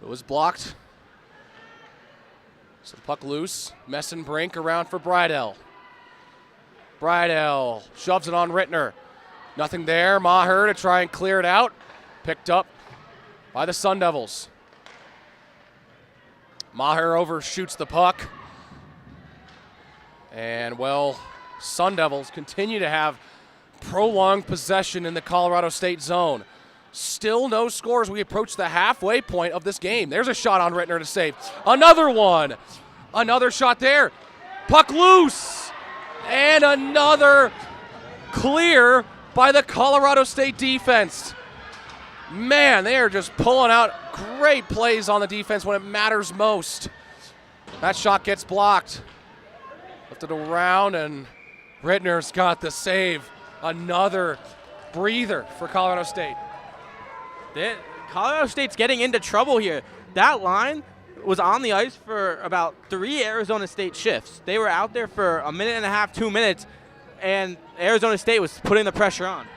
Speaker 1: It was blocked. So the puck loose. Messenbrink around for Bridell. Bridell shoves it on Rittner. Nothing there. Maher to try and clear it out. Picked up by the Sun Devils. Maher overshoots the puck. And, well, Sun Devils continue to have prolonged possession in the Colorado State zone. Still no scores. We approach the halfway point of this game. There's a shot on Rittner to save. Another one. Another shot there. Puck loose. And another clear by the Colorado State defense. Man, they are just pulling out great plays on the defense when it matters most. That shot gets blocked. Lifted around, and Rittner's got the save. Another breather for Colorado State.
Speaker 3: Colorado State's getting into trouble here. That line was on the ice for about 3 Arizona State shifts. They were out there for a minute and a half, 2 minutes, and Arizona State was putting the pressure on.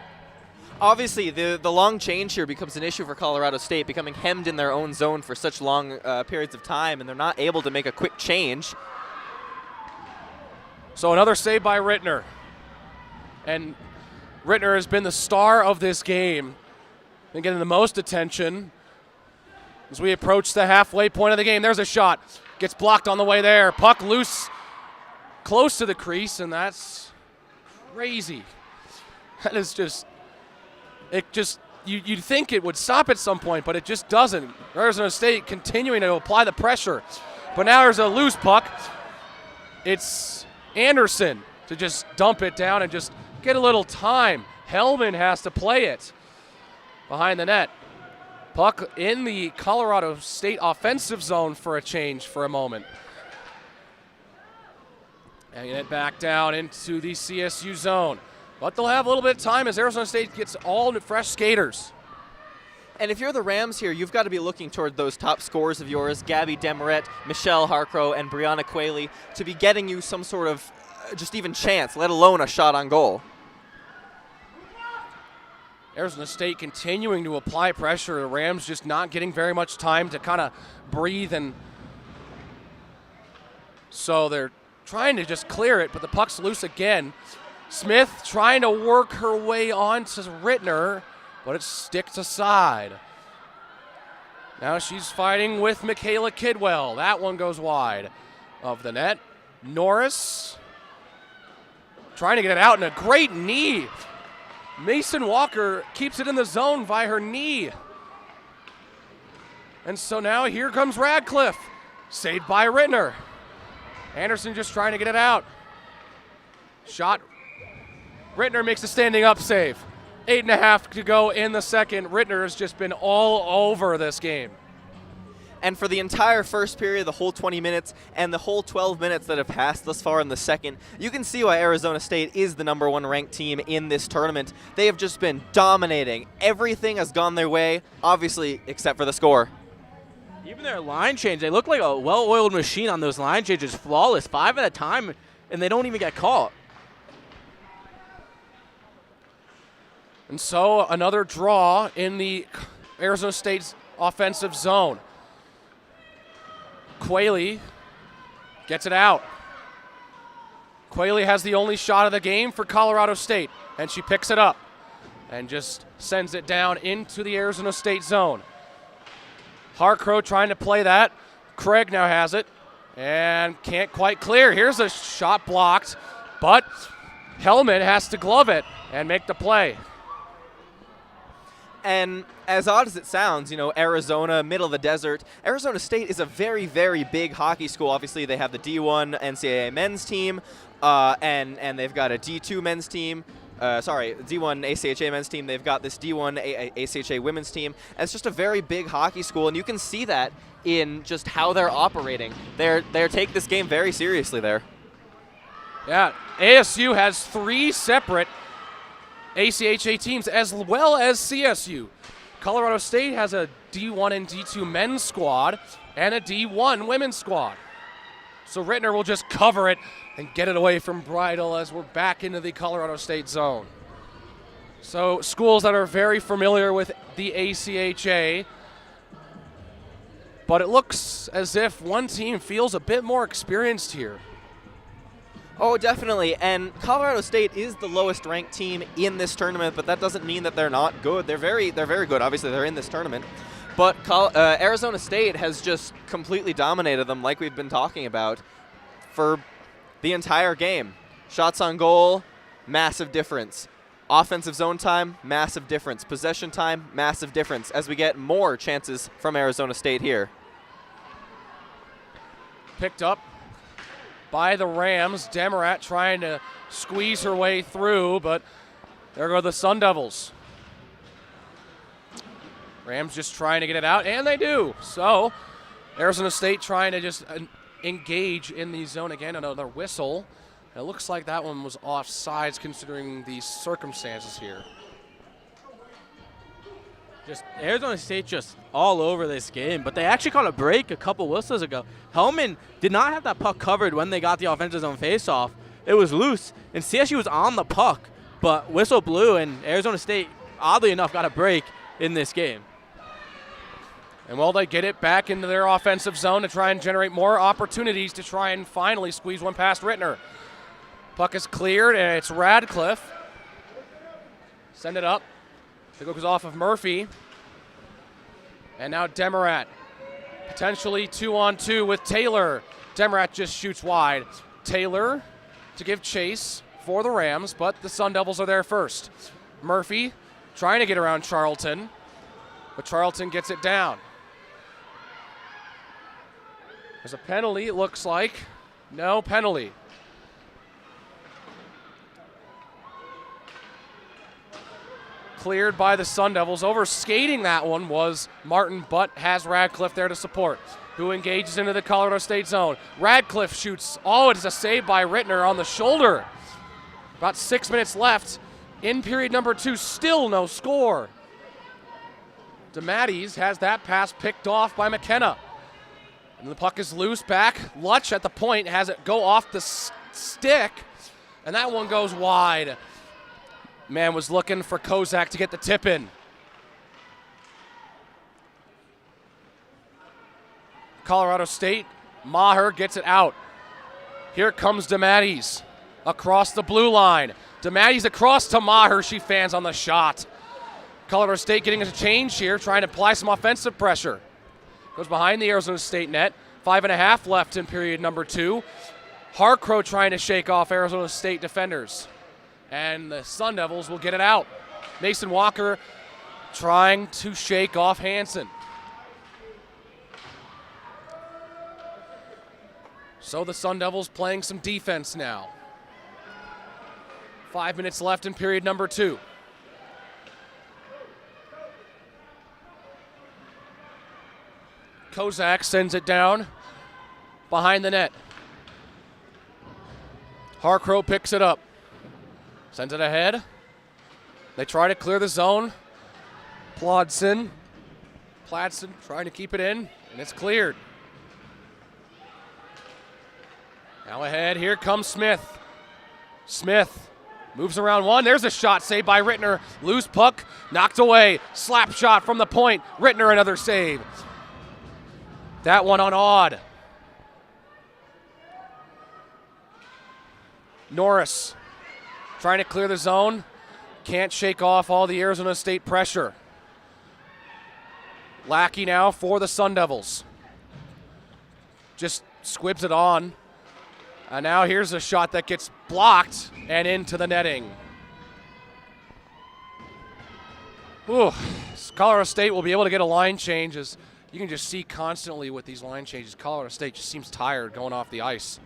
Speaker 4: Obviously, the long change here becomes an issue for Colorado State, becoming hemmed in their own zone for such long periods of time, and they're not able to make a quick change.
Speaker 1: So another save by Rittner. And Rittner has been the star of this game and getting the most attention as we approach the halfway point of the game. There's a shot. Gets blocked on the way there. Puck loose close to the crease, and that's crazy. That is just, you'd think it would stop at some point, but it just doesn't. Arizona State continuing to apply the pressure. But now there's a loose puck. It's Anderson to just dump it down and just get a little time. Hellman has to play it behind the net. Puck in the Colorado State offensive zone for a change for a moment. And it back down into the CSU zone. But they'll have a little bit of time as Arizona State gets all fresh skaters.
Speaker 4: And if you're the Rams here, you've got to be looking toward those top scorers of yours, Gabby Demaret, Michelle Harcrow, and Brianna Qualey, to be getting you some sort of just even chance, let alone a shot on goal.
Speaker 1: Arizona State continuing to apply pressure. The Rams just not getting very much time to kind of breathe and So they're trying to just clear it, but the puck's loose again. Smith trying to work her way on to Rittner, but it sticks aside. Now she's fighting with Michaela Kidwell. That one goes wide of the net. Norris trying to get it out, and a great knee. Mason Walker keeps it in the zone by her knee. And so now here comes Radcliffe, saved by Rittner. Anderson just trying to get it out. Shot. Rittner makes a standing up save. 8.5 to go in the second. Rittner has just been all over this game.
Speaker 4: And for the entire first period, the whole 20 minutes, and the whole 12 minutes that have passed thus far in the second, you can see why Arizona State is the #1 ranked team in this tournament. They have just been dominating. Everything has gone their way, obviously, except for the score.
Speaker 3: Even their line change, they look like a well-oiled machine on those line changes. Flawless, 5 at a time, and they don't even get caught.
Speaker 1: And so another draw in the Arizona State's offensive zone. Quayle gets it out. Quayle has the only shot of the game for Colorado State, and she picks it up and just sends it down into the Arizona State zone. Harcrow trying to play that. Craig now has it and can't quite clear. Here's a shot blocked, but Hellman has to glove it and make the play.
Speaker 4: And as odd as it sounds, you know, Arizona, middle of the desert, Arizona State is a very, very big hockey school. Obviously, they have the D1 NCAA men's team, and they've got a D2 men's team. D1 ACHA men's team. They've got this D1 ACHA women's team. And it's just a very big hockey school, and you can see that in just how they're operating. They take this game very seriously there.
Speaker 1: Yeah, ASU has 3 separate ACHA teams as well as CSU. Colorado State has a D1 and D2 men's squad and a D1 women's squad. So Rittner will just cover it and get it away from Bridle as we're back into the Colorado State zone. So schools that are very familiar with the ACHA, but it looks as if one team feels a bit more experienced here.
Speaker 4: Oh, definitely. And Colorado State is the lowest ranked team in this tournament, but that doesn't mean that they're not good. They're very good. Obviously, they're in this tournament. But Arizona State has just completely dominated them, like we've been talking about, for the entire game. Shots on goal, massive difference. Offensive zone time, massive difference. Possession time, massive difference, as we get more chances from Arizona State here.
Speaker 1: Picked up by the Rams. Demarat trying to squeeze her way through, but there go the Sun Devils. Rams just trying to get it out, and they do. So Arizona State trying to just engage in the zone again. Another whistle. It looks like that one was offsides considering the circumstances here.
Speaker 3: Just Arizona State just all over this game, but they actually caught a break a couple whistles ago. Hellman did not have that puck covered when they got the offensive zone faceoff. It was loose, and CSU was on the puck, but whistle blew, and Arizona State, oddly enough, got a break in this game.
Speaker 1: And well, they get it back into their offensive zone to try and generate more opportunities to try and finally squeeze one past Rittner. Puck is cleared, and it's Radcliffe. Send it up. It goes off of Murphy. And now Demarat. Potentially 2-on-2 with Taylor. Demarat just shoots wide. Taylor to give chase for the Rams, but the Sun Devils are there first. Murphy trying to get around Charlton, but Charlton gets it down. There's a penalty, it looks like. No penalty. Cleared by the Sun Devils. Overskating that one was Martin, but has Radcliffe there to support, who engages into the Colorado State zone. Radcliffe shoots. Oh, it is a save by Rittner on the shoulder. About 6 minutes left in period number 2. Still no score. DeMatteis has that pass picked off by McKenna. And the puck is loose back. Lutch at the point has it go off the stick, and that one goes wide. Man was looking for Kozak to get the tip in. Colorado State, Maher gets it out. Here comes DeMatteis across the blue line. DeMatteis across to Maher. She fans on the shot. Colorado State getting a change here, trying to apply some offensive pressure. Goes behind the Arizona State net. 5.5 left in period number 2. Harcrow trying to shake off Arizona State defenders. And the Sun Devils will get it out. Mason Walker trying to shake off Hansen. So the Sun Devils playing some defense now. 5 minutes left in period number 2. Kozak sends it down behind the net. Harcrow picks it up. Sends it ahead. They try to clear the zone. Pladsen trying to keep it in, and it's cleared. Now ahead, here comes Smith. Smith moves around one. There's a shot saved by Rittner. Loose puck, knocked away. Slap shot from the point. Rittner another save. That one on Odd. Norris trying to clear the zone. Can't shake off all the Arizona State pressure. Lackey now for the Sun Devils. Just squibs it on. And now here's a shot that gets blocked and into the netting. Ooh, Colorado State will be able to get a line change. As you can just see constantly with these line changes, Colorado State just seems tired going off the ice.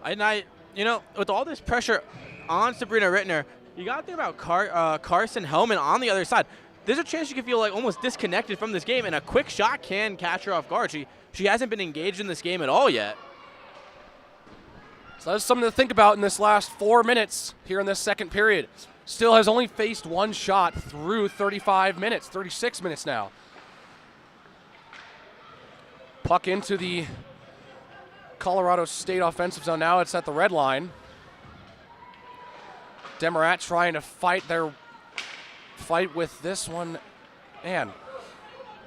Speaker 3: With all this pressure on Sabrina Rittner, you got to think about Carson Hellman on the other side. There's a chance you could feel like almost disconnected from this game, and a quick shot can catch her off guard. She hasn't been engaged in this game at all yet.
Speaker 1: So that's something to think about in this last 4 minutes here in this second period. Still has only faced one shot through 36 minutes now. Puck into the Colorado State offensive zone. Now it's at the red line. Demarat trying to fight with this one. And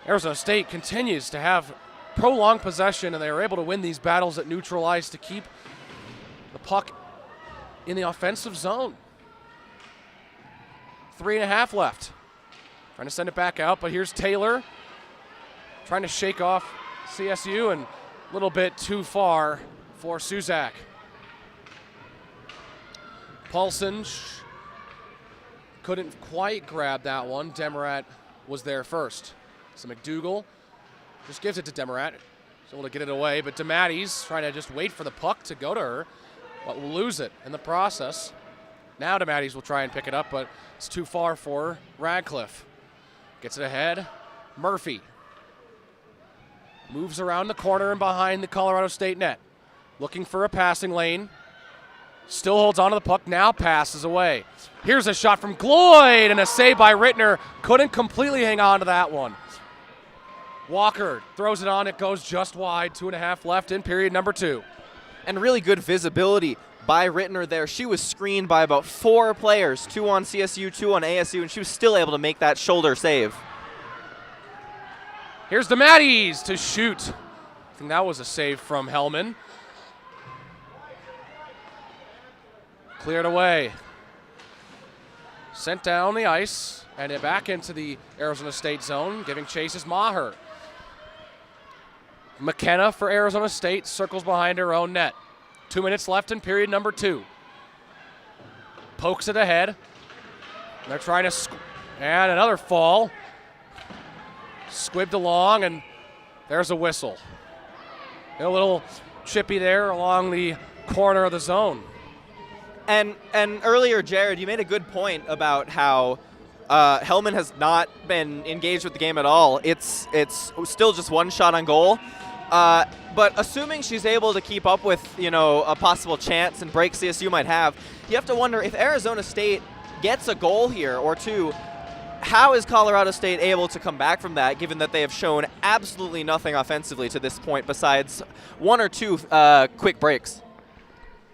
Speaker 1: Arizona State continues to have prolonged possession, and they are able to win these battles at neutral ice to keep the puck in the offensive zone. 3.5 left. Trying to send it back out, but here's Taylor trying to shake off CSU, and a little bit too far for Suzak. Paulson couldn't quite grab that one. Demarat was there first. So McDougal just gives it to Demarat. He's able to get it away, but DeMatteis trying to just wait for the puck to go to her, but will lose it in the process. Now DeMatteis will try and pick it up, but it's too far for Radcliffe. Gets it ahead. Murphy moves around the corner and behind the Colorado State net. Looking for a passing lane. Still holds on to the puck, now passes away. Here's a shot from Gloyd, and a save by Rittner. Couldn't completely hang on to that one. Walker throws it on, it goes just wide. 2.5 left in period number 2.
Speaker 4: And really good visibility by Rittner there. She was screened by about 4 players, 2 on CSU, 2 on ASU, and she was still able to make that shoulder save.
Speaker 1: Here's DeMatteis to shoot. I think that was a save from Hellman. Cleared away. Sent down the ice, and it back into the Arizona State zone, giving chase is Maher. McKenna for Arizona State circles behind her own net. 2 minutes left in period number 2. Pokes it ahead. They're trying to, and another fall. Squibbed along, and there's a whistle. A little chippy there along the corner of the zone.
Speaker 4: And earlier, Jared, you made a good point about how Hellman has not been engaged with the game at all. It's still just one shot on goal. But assuming she's able to keep up with, a possible chance and break CSU might have, you have to wonder if Arizona State gets a goal here or two, how is Colorado State able to come back from that, given that they have shown absolutely nothing offensively to this point besides 1 or 2 quick breaks?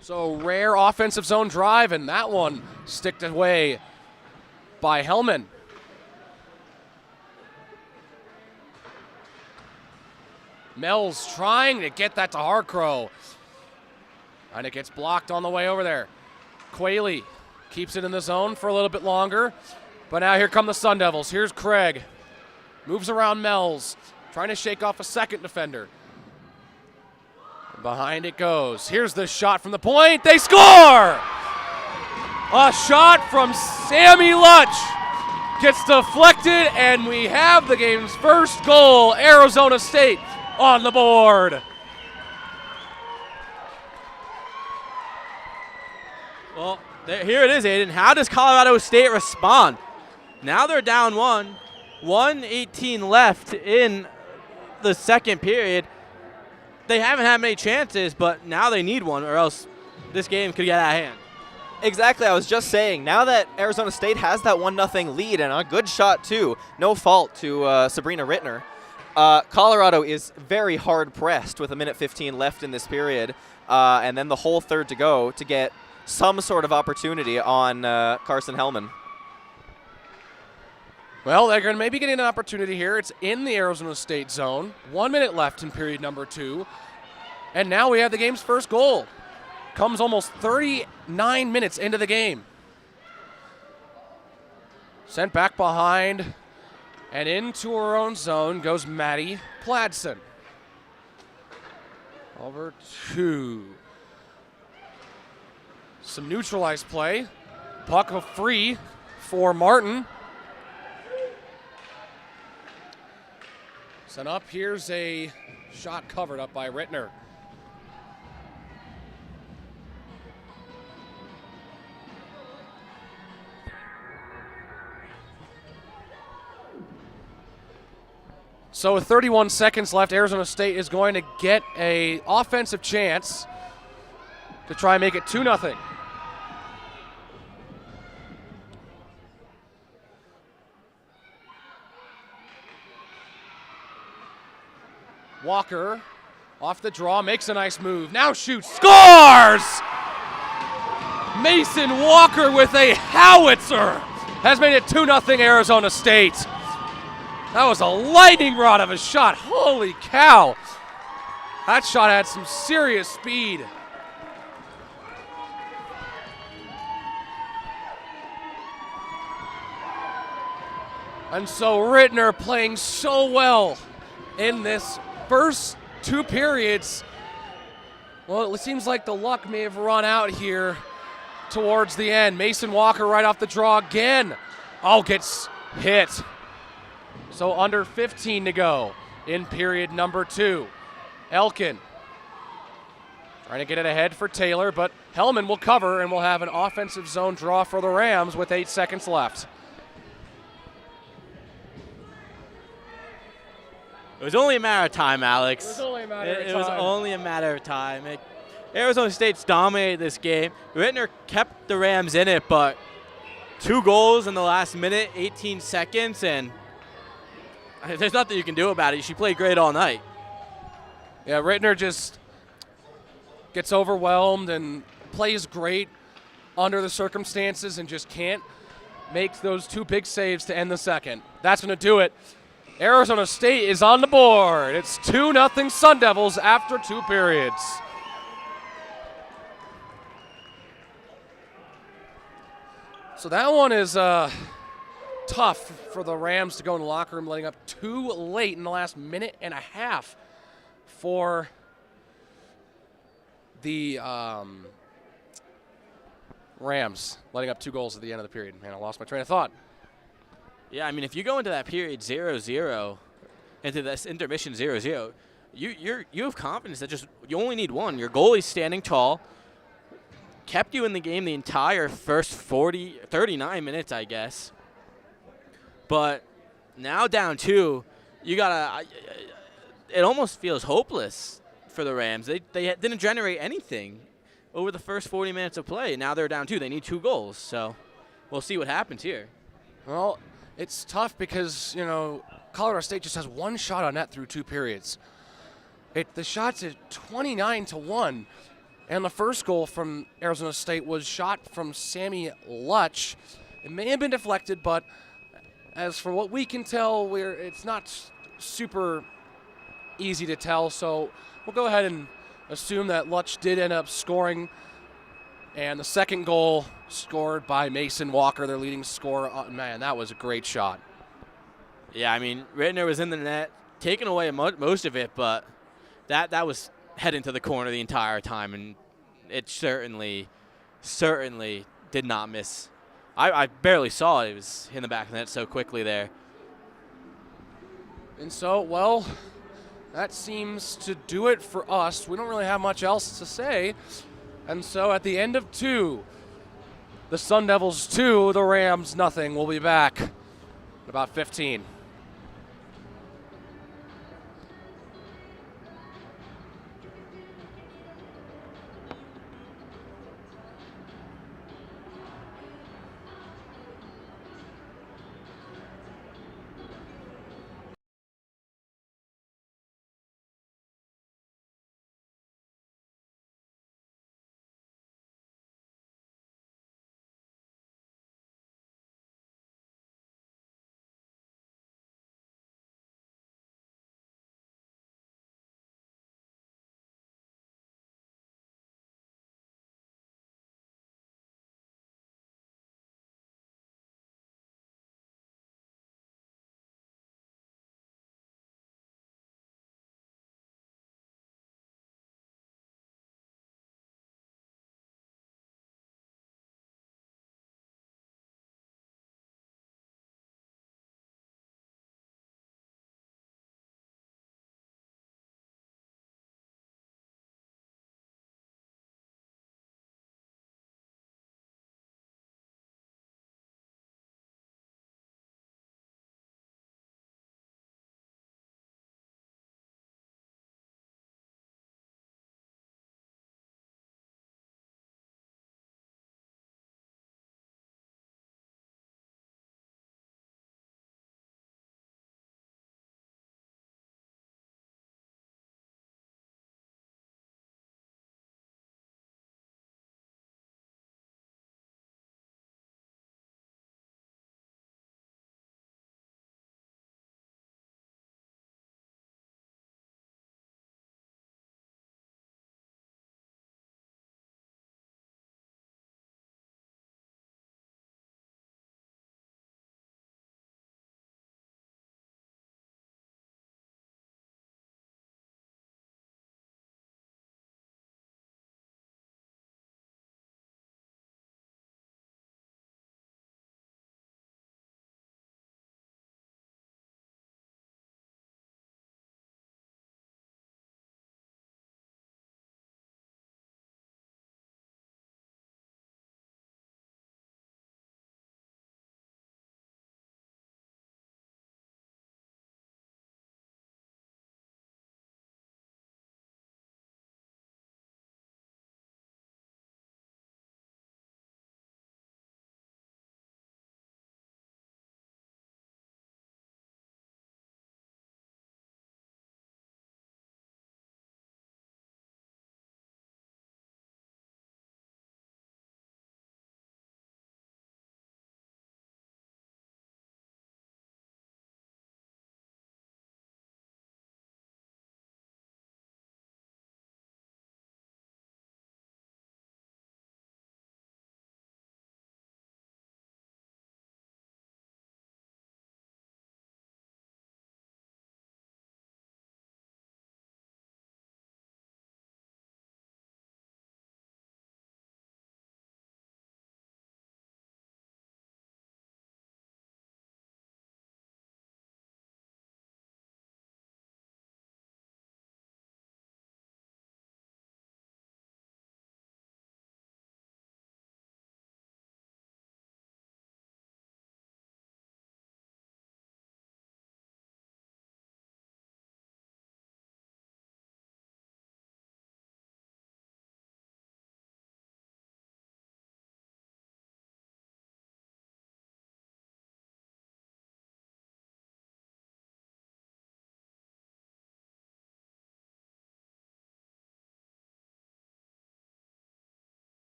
Speaker 1: So rare offensive zone drive, and that one sticked away by Hellman. Mel's trying to get that to Harcrow. And it gets blocked on the way over there. Quayle keeps it in the zone for a little bit longer. But now here come the Sun Devils. Here's Craig. Moves around Mel's. Trying to shake off a second defender. And behind it goes. Here's the shot from the point. They score! A shot from Sammy Lutch. Gets deflected, and we have the game's first goal. Arizona State on the board.
Speaker 3: Well, here it is, Aiden. How does Colorado State respond? Now they're down 1. 1:18 left in the second period. They haven't had many chances, but now they need one, or else this game could get out of hand.
Speaker 4: Exactly, I was just saying, now that Arizona State has that 1-0 lead, and a good shot too, no fault to Sabrina Rittner, Colorado is very hard-pressed with 1:15 left in this period, and then the whole third to go to get some sort of opportunity on Carson Hellman.
Speaker 1: Well, they're going to maybe get an opportunity here. It's in the Arizona State zone. 1 minute left in period number 2. And now we have the game's first goal. Comes almost 39 minutes into the game. Sent back behind and into her own zone goes Maddie Pladsen. Over to some neutralized play. Puck free for Martin. Sent up. Here's a shot covered up by Rittner. So with 31 seconds left, Arizona State is going to get an offensive chance to try and make it 2-0. Walker off the draw, makes a nice move. Now shoots, scores! Mason Walker with a howitzer has made it 2-0 Arizona State. That was a lightning rod of a shot. Holy cow. That shot had some serious speed. And so Rittner playing so well in this first 2 periods. Well, it seems like the luck may have run out here towards the end. Mason Walker right off the draw again. Oh, gets hit. So under 15 to go in period number 2. Elkin trying to get it ahead for Taylor, but Hellman will cover and we'll have an offensive zone draw for the Rams with 8 seconds left.
Speaker 3: It was only a matter of time, Alex.
Speaker 1: It was only a matter of time.
Speaker 3: It was only a matter of time. Arizona State's dominated this game. Rittner kept the Rams in it, but 2 goals in the last minute, 18 seconds, and there's nothing you can do about it. She played great all night.
Speaker 1: Yeah, Rittner just gets overwhelmed and plays great under the circumstances and just can't make those 2 big saves to end the second. That's going to do it. Arizona State is on the board. It's 2-0 Sun Devils after 2 periods. So that one is tough for the Rams to go in the locker room, letting up 2 late in the last minute and a half for the Rams, letting up 2 goals at the end of the period. Man, I lost my train of thought.
Speaker 3: Yeah, I mean, if you go into that period 0-0, into this intermission 0-0, you have confidence that you only need one. Your goalie's standing tall, kept you in the game the entire first 39 minutes, I guess. But now down 2, you gotta. It almost feels hopeless for the Rams. They didn't generate anything over the first 40 minutes of play. Now they're down 2. They need 2 goals. So we'll see what happens here.
Speaker 1: Well, it's tough because, Colorado State just has 1 shot on net through 2 periods. The shot's at 29-1, and the first goal from Arizona State was shot from Sammy Lutch. It may have been deflected, but as for what we can tell, it's not super easy to tell. So we'll go ahead and assume that Lutch did end up scoring. And the second goal scored by Mason Walker, their leading scorer. Man, that was a great shot.
Speaker 3: Yeah, I mean, Rittner was in the net, taking away most of it, but that was heading to the corner the entire time, and it certainly did not miss. I barely saw it. It was in the back of the net so quickly there.
Speaker 1: And so, well, that seems to do it for us. We don't really have much else to say. And so at the end of 2, the Sun Devils 2, the Rams nothing. We'll be back in about 15.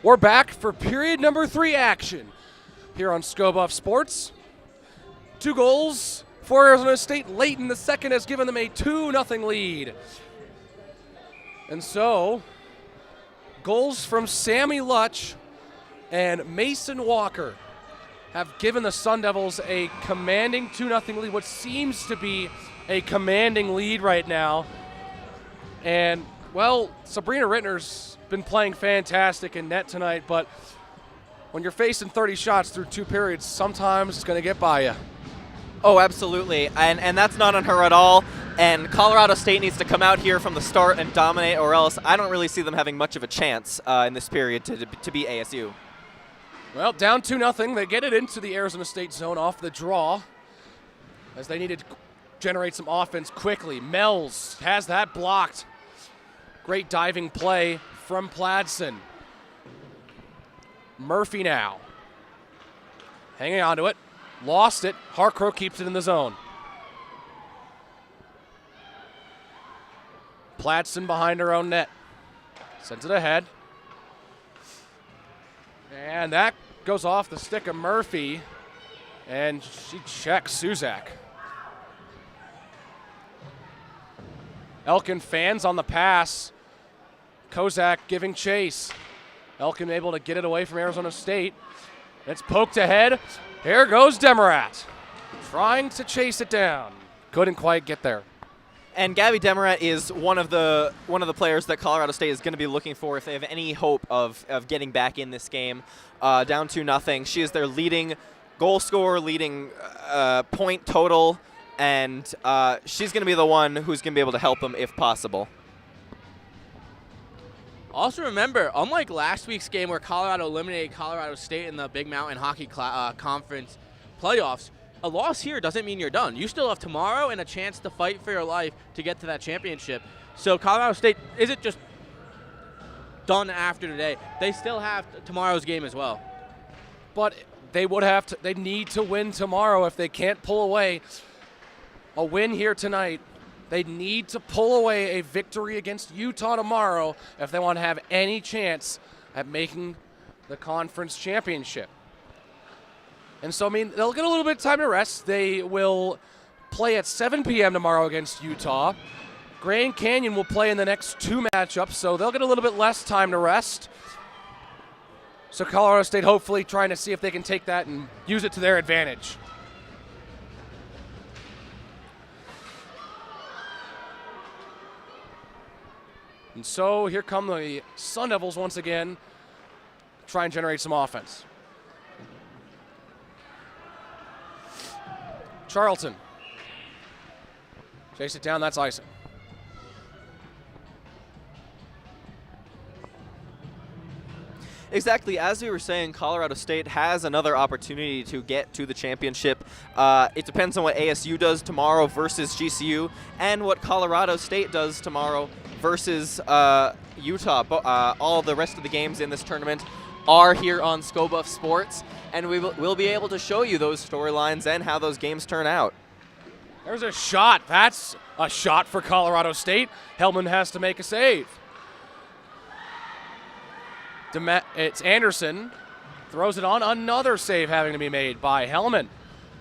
Speaker 1: We're back for period number 3 action here on ScoBuff Sports. 2 goals for Arizona State late in the second has given them a 2-0 lead. And so, goals from Sammy Lutch and Mason Walker have given the Sun Devils a commanding 2-0 lead, what seems to be a commanding lead right now. And, well, Sabrina Rittner's been playing fantastic in net tonight, but when you're facing 30 shots through 2 periods, sometimes it's going to get by you.
Speaker 4: Oh, absolutely, and that's not on her at all. And Colorado State needs to come out here from the start and dominate, or else I don't really see them having much of a chance in this period to beat ASU.
Speaker 1: Well, down 2-0. They get it into the Arizona State zone off the draw as they needed to generate some offense quickly. Mells has that blocked. Great diving play from Pladsen. Murphy now. Hanging on to it. Lost it. Harcrow keeps it in the zone. Pladsen behind her own net. Sends it ahead. And that goes off the stick of Murphy. And she checks Suzak. Elkin fans on the pass. Kozak giving chase. Elkin able to get it away from Arizona State. It's poked ahead. Here goes Demarat. Trying to chase it down. Couldn't quite get there.
Speaker 4: And Gabby Demarat is one of the players that Colorado State is going to be looking for if they have any hope of getting back in this game. Down 2-0. She is their leading goal scorer, leading point total, and she's going to be the one who's going to be able to help them if possible.
Speaker 3: Also remember, unlike last week's game where Colorado eliminated Colorado State in the Big Mountain Hockey Conference playoffs, a loss here doesn't mean you're done. You still have tomorrow and a chance to fight for your life to get to that championship. So Colorado State isn't just done after today. They still have tomorrow's game as well.
Speaker 1: But they need to win tomorrow if they can't pull away a win here tonight. They need to pull away a victory against Utah tomorrow if they want to have any chance at making the conference championship. And so, I mean, they'll get a little bit of time to rest. They will play at 7 p.m. tomorrow against Utah. Grand Canyon will play in the next 2 matchups, so they'll get a little bit less time to rest. So Colorado State hopefully trying to see if they can take that and use it to their advantage. And so here come the Sun Devils once again, try and generate some offense. Charlton. Chase it down, that's icing.
Speaker 4: Exactly, as we were saying, Colorado State has another opportunity to get to the championship. It depends on what ASU does tomorrow versus GCU and what Colorado State does tomorrow versus Utah. All the rest of the games in this tournament are here on ScoBuff Sports, and we'll be able to show you those storylines and how those games turn out.
Speaker 1: There's a shot. That's a shot for Colorado State. Hellman has to make a save. It's Anderson. Throws it on. Another save having to be made by Hellman.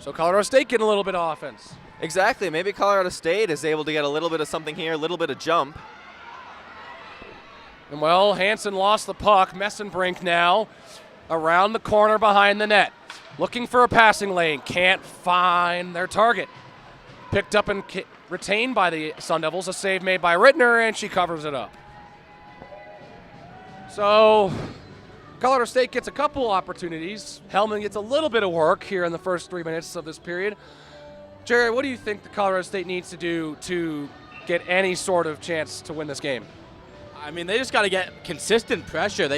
Speaker 1: So Colorado State getting a little bit of offense.
Speaker 4: Exactly. Maybe Colorado State is able to get a little bit of something here, a little bit of jump.
Speaker 1: And well, Hansen lost the puck. Messenbrink now around the corner behind the net. Looking for a passing lane. Can't find their target. Picked up and retained by the Sun Devils. A save made by Rittner, and she covers it up. So Colorado State gets a couple opportunities. Hellman gets a little bit of work here in the first 3 minutes of this period. Jerry, what do you think the Colorado State needs to do to get any sort of chance to win this game?
Speaker 3: I mean, they just got to get consistent pressure.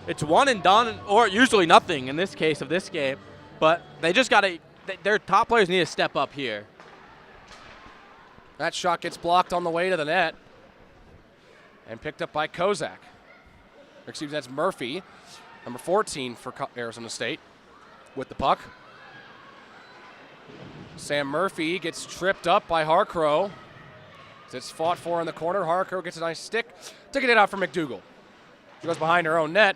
Speaker 3: It's one and done, or usually nothing in this case of this game. But they just got to – their top players need to step up here.
Speaker 1: That shot gets blocked on the way to the net and picked up by Kozak. Excuse me, that's Murphy, number 14 for Arizona State, with the puck. Sam Murphy gets tripped up by Harcrow. It's fought for in the corner. Harcrow gets a nice stick, taking it out for McDougal. She goes behind her own net.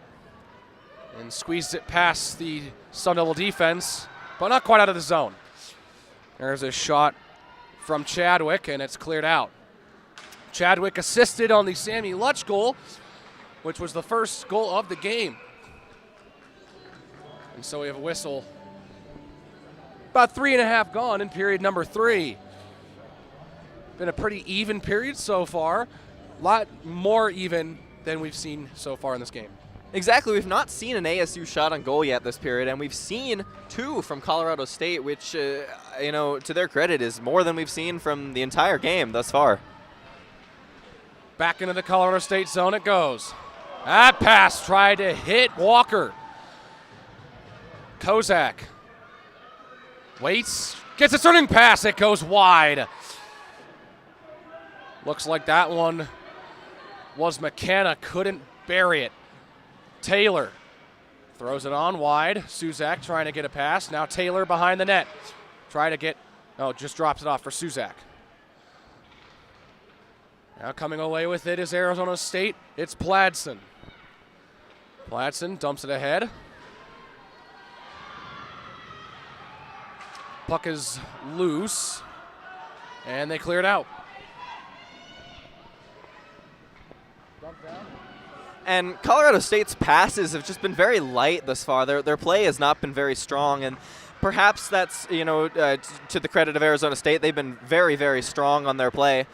Speaker 1: and squeezed it past the Sun Devil defense, but not quite out of the zone. There's a shot from Chadwick, and it's cleared out. Chadwick assisted on the Sammy Lutch goal, which was the first goal of the game. And so we have a whistle. About 3.5 gone in period number 3. Been a pretty even period so far. A lot more even than we've seen so far in this game.
Speaker 4: Exactly. We've not seen an ASU shot on goal yet this period, and we've seen 2 from Colorado State, which, to their credit, is more than we've seen from the entire game thus far.
Speaker 1: Back into the Colorado State zone it goes. That pass tried to hit Walker. Kozak waits, gets a turning pass, it goes wide. Looks like that one was McKenna, couldn't bury it. Taylor throws it on wide. Suzak trying to get a pass. Now Taylor behind the net. Just drops it off for Suzak. Now coming away with it is Arizona State. It's Pladsen. Pladsen dumps it ahead. Puck is loose, and they clear it out.
Speaker 4: And Colorado State's passes have just been very light thus far. Their play has not been very strong, and perhaps that's, to the credit of Arizona State, they've been very, very strong on their play.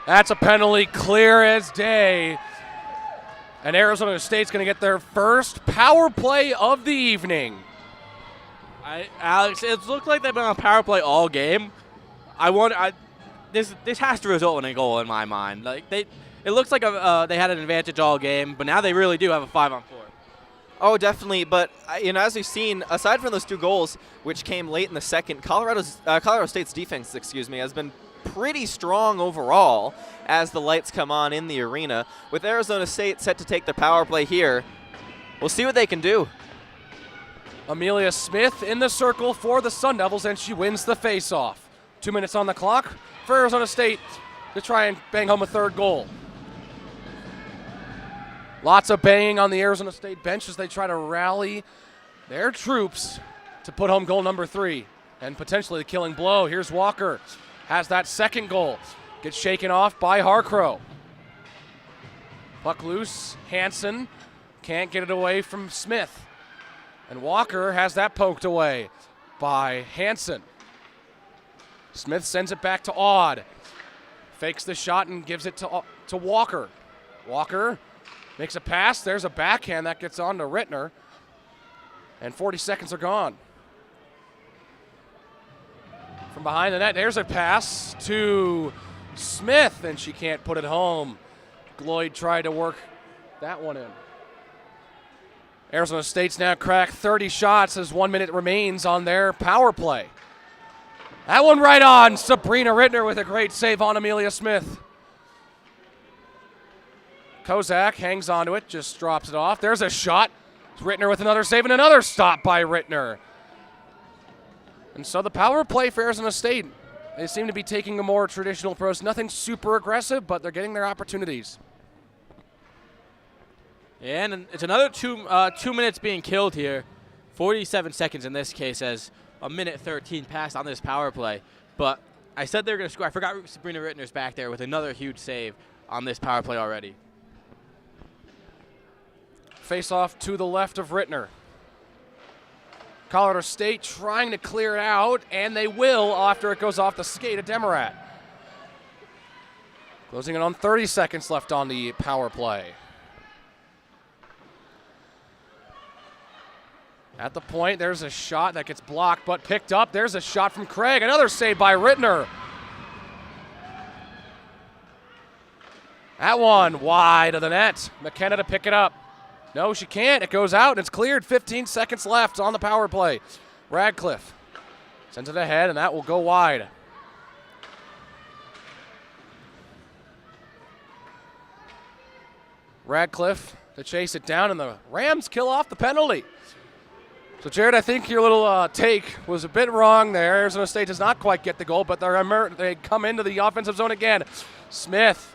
Speaker 1: That's a penalty, clear as day. And Arizona State's going to get their first power play of the evening.
Speaker 3: Alex, it looked like they've been on power play all game. This has to result in a goal in my mind. It looks like they had an advantage all game, but now they really do have a 5-on-4.
Speaker 4: Oh, definitely. But as we've seen, aside from those 2 goals, which came late in the second, Colorado State's defense, has been pretty strong overall as the lights come on in the arena. With Arizona State set to take their power play here, we'll see what they can do.
Speaker 1: Amelia Smith in the circle for the Sun Devils, and she wins the faceoff. 2 minutes on the clock for Arizona State to try and bang home a 3rd goal. Lots of banging on the Arizona State bench as they try to rally their troops to put home goal number 3 and potentially the killing blow. Here's Walker, has that 2nd goal, gets shaken off by Harcrow. Puck loose, Hansen can't get it away from Smith. And Walker has that poked away by Hansen. Smith sends it back to Odd. Fakes the shot and gives it to Walker. Walker makes a pass. There's a backhand that gets on to Rittner. And 40 seconds are gone. From behind the net, there's a pass to Smith, and she can't put it home. Gloyd tried to work that one in. Arizona State's now cracked 30 shots as 1 minute remains on their power play. That one right on. Sabrina Rittner with a great save on Amelia Smith. Kozak hangs onto it, just drops it off. There's a shot. Rittner with another save and another stop by Rittner. And so the power play for Arizona State, they seem to be taking a more traditional approach. Nothing super aggressive, but they're getting their opportunities.
Speaker 3: And it's another 2 minutes being killed here. 47 seconds in this case as a minute 13 passed on this power play. But I said they were going to score. I forgot Sabrina Rittner's back there with another huge save on this power play already.
Speaker 1: Face off to the left of Rittner. Colorado State trying to clear it out, and they will after it goes off the skate of Demarat. Closing it on 30 seconds left on the power play. At the point, there's a shot that gets blocked but picked up. There's a shot from Craig. Another save by Rittner. That one wide of the net. McKenna to pick it up. No, she can't. It goes out, and it's cleared. 15 seconds left on the power play. Radcliffe sends it ahead, and that will go wide. Radcliffe to chase it down, and the Rams kill off the penalty. So, Jared, I think your little take was a bit wrong there. Arizona State does not quite get the goal, but they come into the offensive zone again. Smith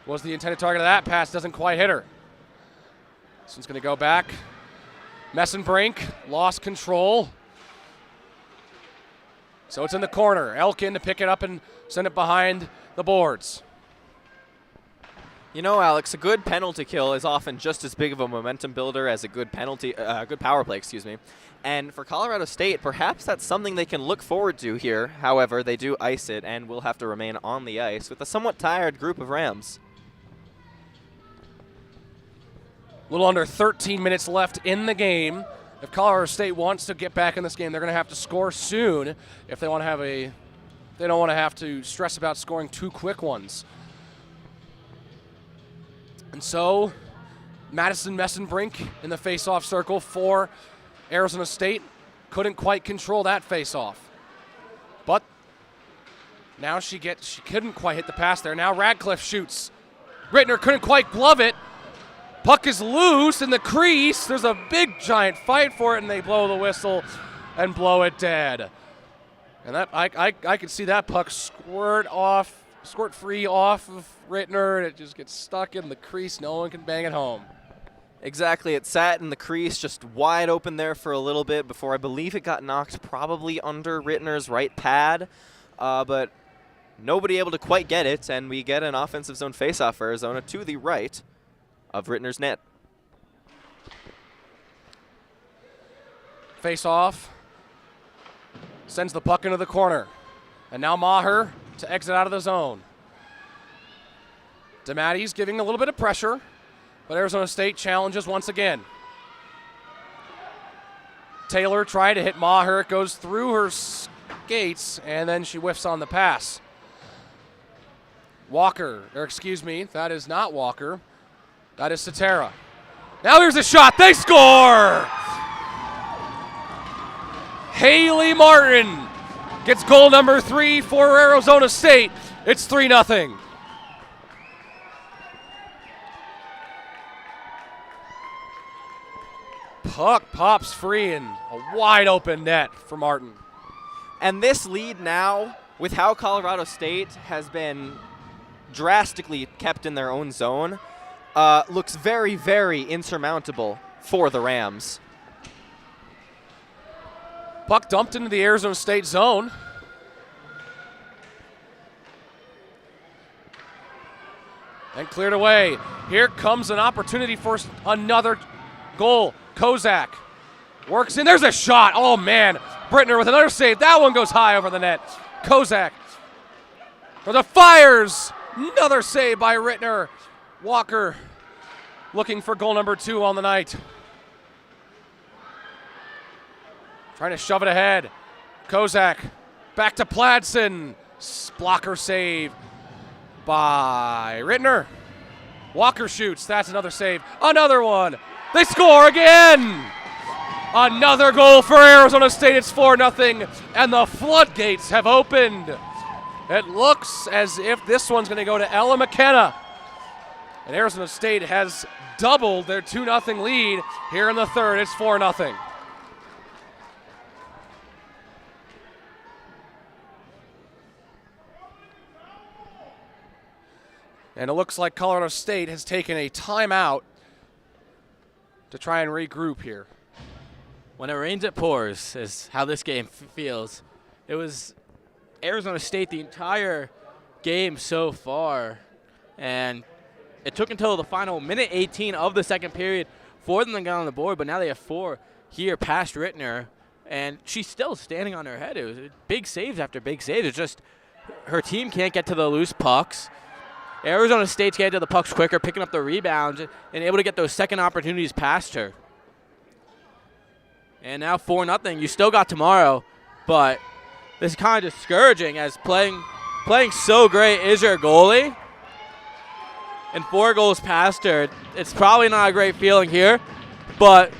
Speaker 1: was the intended target of that pass, doesn't quite hit her. This one's going to go back. Messenbrink lost control. So it's in the corner. Elkin to pick it up and send it behind the boards.
Speaker 4: You know, Alex, a good penalty kill is often just as big of a momentum builder as a good good power play, excuse me. And for Colorado State, perhaps that's something they can look forward to here. However, they do ice it and will have to remain on the ice with a somewhat tired group of Rams.
Speaker 1: A little under 13 minutes left in the game. If Colorado State wants to get back in this game, they're going to have to score soon if they want to have they don't want to have to stress about scoring 2 quick ones. And so, Madison Messenbrink in the face-off circle for Arizona State. Couldn't quite control that face-off. But now she couldn't quite hit the pass there. Now Radcliffe shoots. Rittner couldn't quite glove it. Puck is loose in the crease. There's a big giant fight for it, and they blow the whistle and blow it dead. And that I could see that puck squirt free off of Rittner, and it just gets stuck in the crease. No one can bang it home.
Speaker 4: Exactly. It sat in the crease just wide open there for a little bit before I believe it got knocked probably under Rittner's right pad. But nobody able to quite get it, and we get an offensive zone faceoff for Arizona to the right of Rittner's net.
Speaker 1: Face off. Sends the puck into the corner. And now Maher to exit out of the zone. DeMatteis giving a little bit of pressure, but Arizona State challenges once again. Taylor tried to hit Maher. It goes through her skates, and then she whiffs on the pass. That is not Walker. That is Satera. Now there's a shot. They score! Haley Martin gets goal number 3 for Arizona State. It's 3-0. Puck pops free in a wide open net for Martin.
Speaker 4: And this lead now, with how Colorado State has been drastically kept in their own zone, looks very, very insurmountable for the Rams.
Speaker 1: Puck dumped into the Arizona State zone. And cleared away. Here comes an opportunity for another goal. Kozak works in. There's a shot. Oh, man. Brittner with another save. That one goes high over the net. Kozak for the Fires. Another save by Rittner. Walker looking for goal number 2 on the night. Trying to shove it ahead. Kozak back to Pladsen. Blocker save by Rittner. Walker shoots. That's another save. Another one. They score again. Another goal for Arizona State. It's 4-0, and the floodgates have opened. It looks as if this one's going to go to Ella McKenna. And Arizona State has doubled their 2-0 lead here in the third. It's 4-0. And it looks like Colorado State has taken a timeout to try and regroup here.
Speaker 3: When it rains, it pours is how this game feels. It was Arizona State the entire game so far, and it took until the final minute 18 of the second period for them to get on the board, but now they have 4 here past Rittner, and she's still standing on her head. It was big saves after big saves. It's just her team can't get to the loose pucks. Arizona State's getting to the pucks quicker, picking up the rebounds, and able to get those second opportunities past her. And now 4-0. You still got tomorrow, but this is kind of discouraging as playing so great is your goalie. And 4 goals past her. It's probably not a great feeling here, but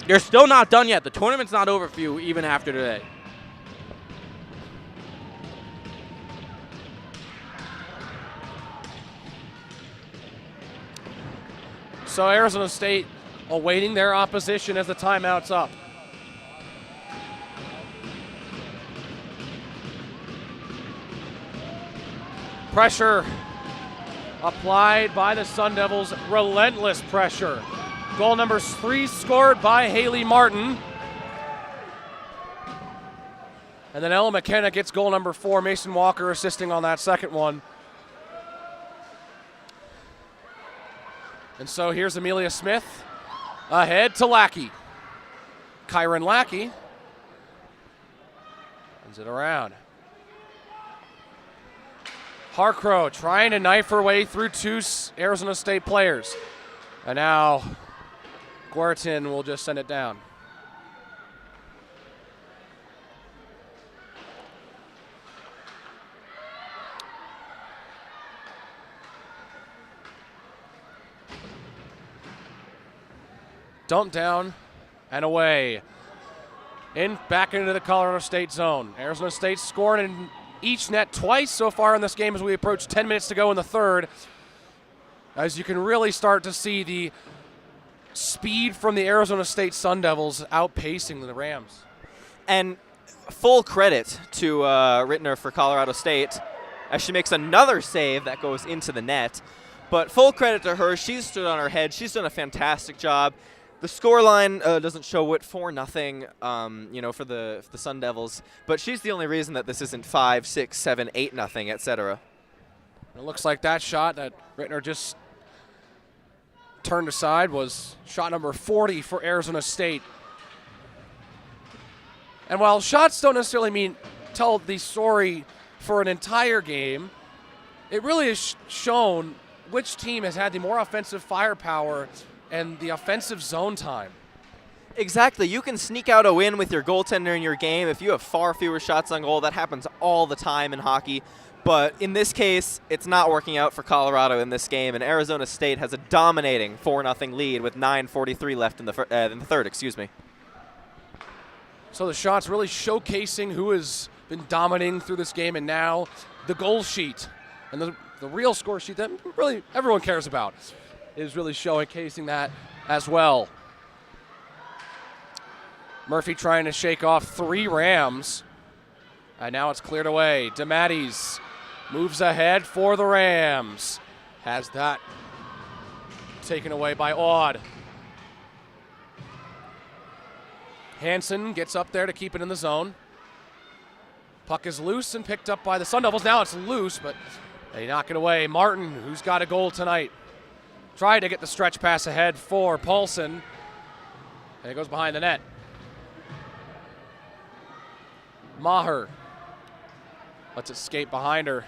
Speaker 3: you're still not done yet. The tournament's not over for you even after today.
Speaker 1: So Arizona State awaiting their opposition as the timeout's up. Pressure applied by the Sun Devils, relentless pressure. Goal number 3 scored by Haley Martin. And then Ella McKenna gets goal number 4. Mason Walker assisting on that second one. And so here's Amelia Smith ahead to Lackey. Kyron Lackey runs it around. Harcrow trying to knife her way through 2 Arizona State players. And now Guertin will just send it down. Dump down and away. Back into the Colorado State zone. Arizona State scoring in each net twice so far in this game as we approach 10 minutes to go in the third. As you can really start to see the speed from the Arizona State Sun Devils outpacing the Rams.
Speaker 4: And full credit to Rittner for Colorado State as she makes another save that goes into the net. But full credit to her. She's stood on her head. She's done a fantastic job. The scoreline doesn't show it 4-0, for the Sun Devils, but she's the only reason that this isn't 5, 6, 7, 8-0, etc.
Speaker 1: It looks like that shot that Rittner just turned aside was shot number 40 for Arizona State. And while shots don't necessarily tell the story for an entire game, it really has shown which team has had the more offensive firepower and the offensive zone time.
Speaker 4: Exactly. You can sneak out a win with your goaltender in your game if you have far fewer shots on goal. That happens all the time in hockey. But in this case, it's not working out for Colorado in this game, and Arizona State has a dominating 4-0 lead with 9:43 left in the third.
Speaker 1: So the shots really showcasing who has been dominating through this game, and now the goal sheet and the real score sheet that really everyone cares about is really showcasing that as well. Murphy trying to shake off 3 Rams. And now it's cleared away. DeMatteis moves ahead for the Rams. Has that taken away by Aud. Hansen gets up there to keep it in the zone. Puck is loose and picked up by the Sun Devils. Now it's loose, but they knock it away. Martin, who's got a goal tonight, tried to get the stretch pass ahead for Paulson, and it goes behind the net. Maher lets it skate behind her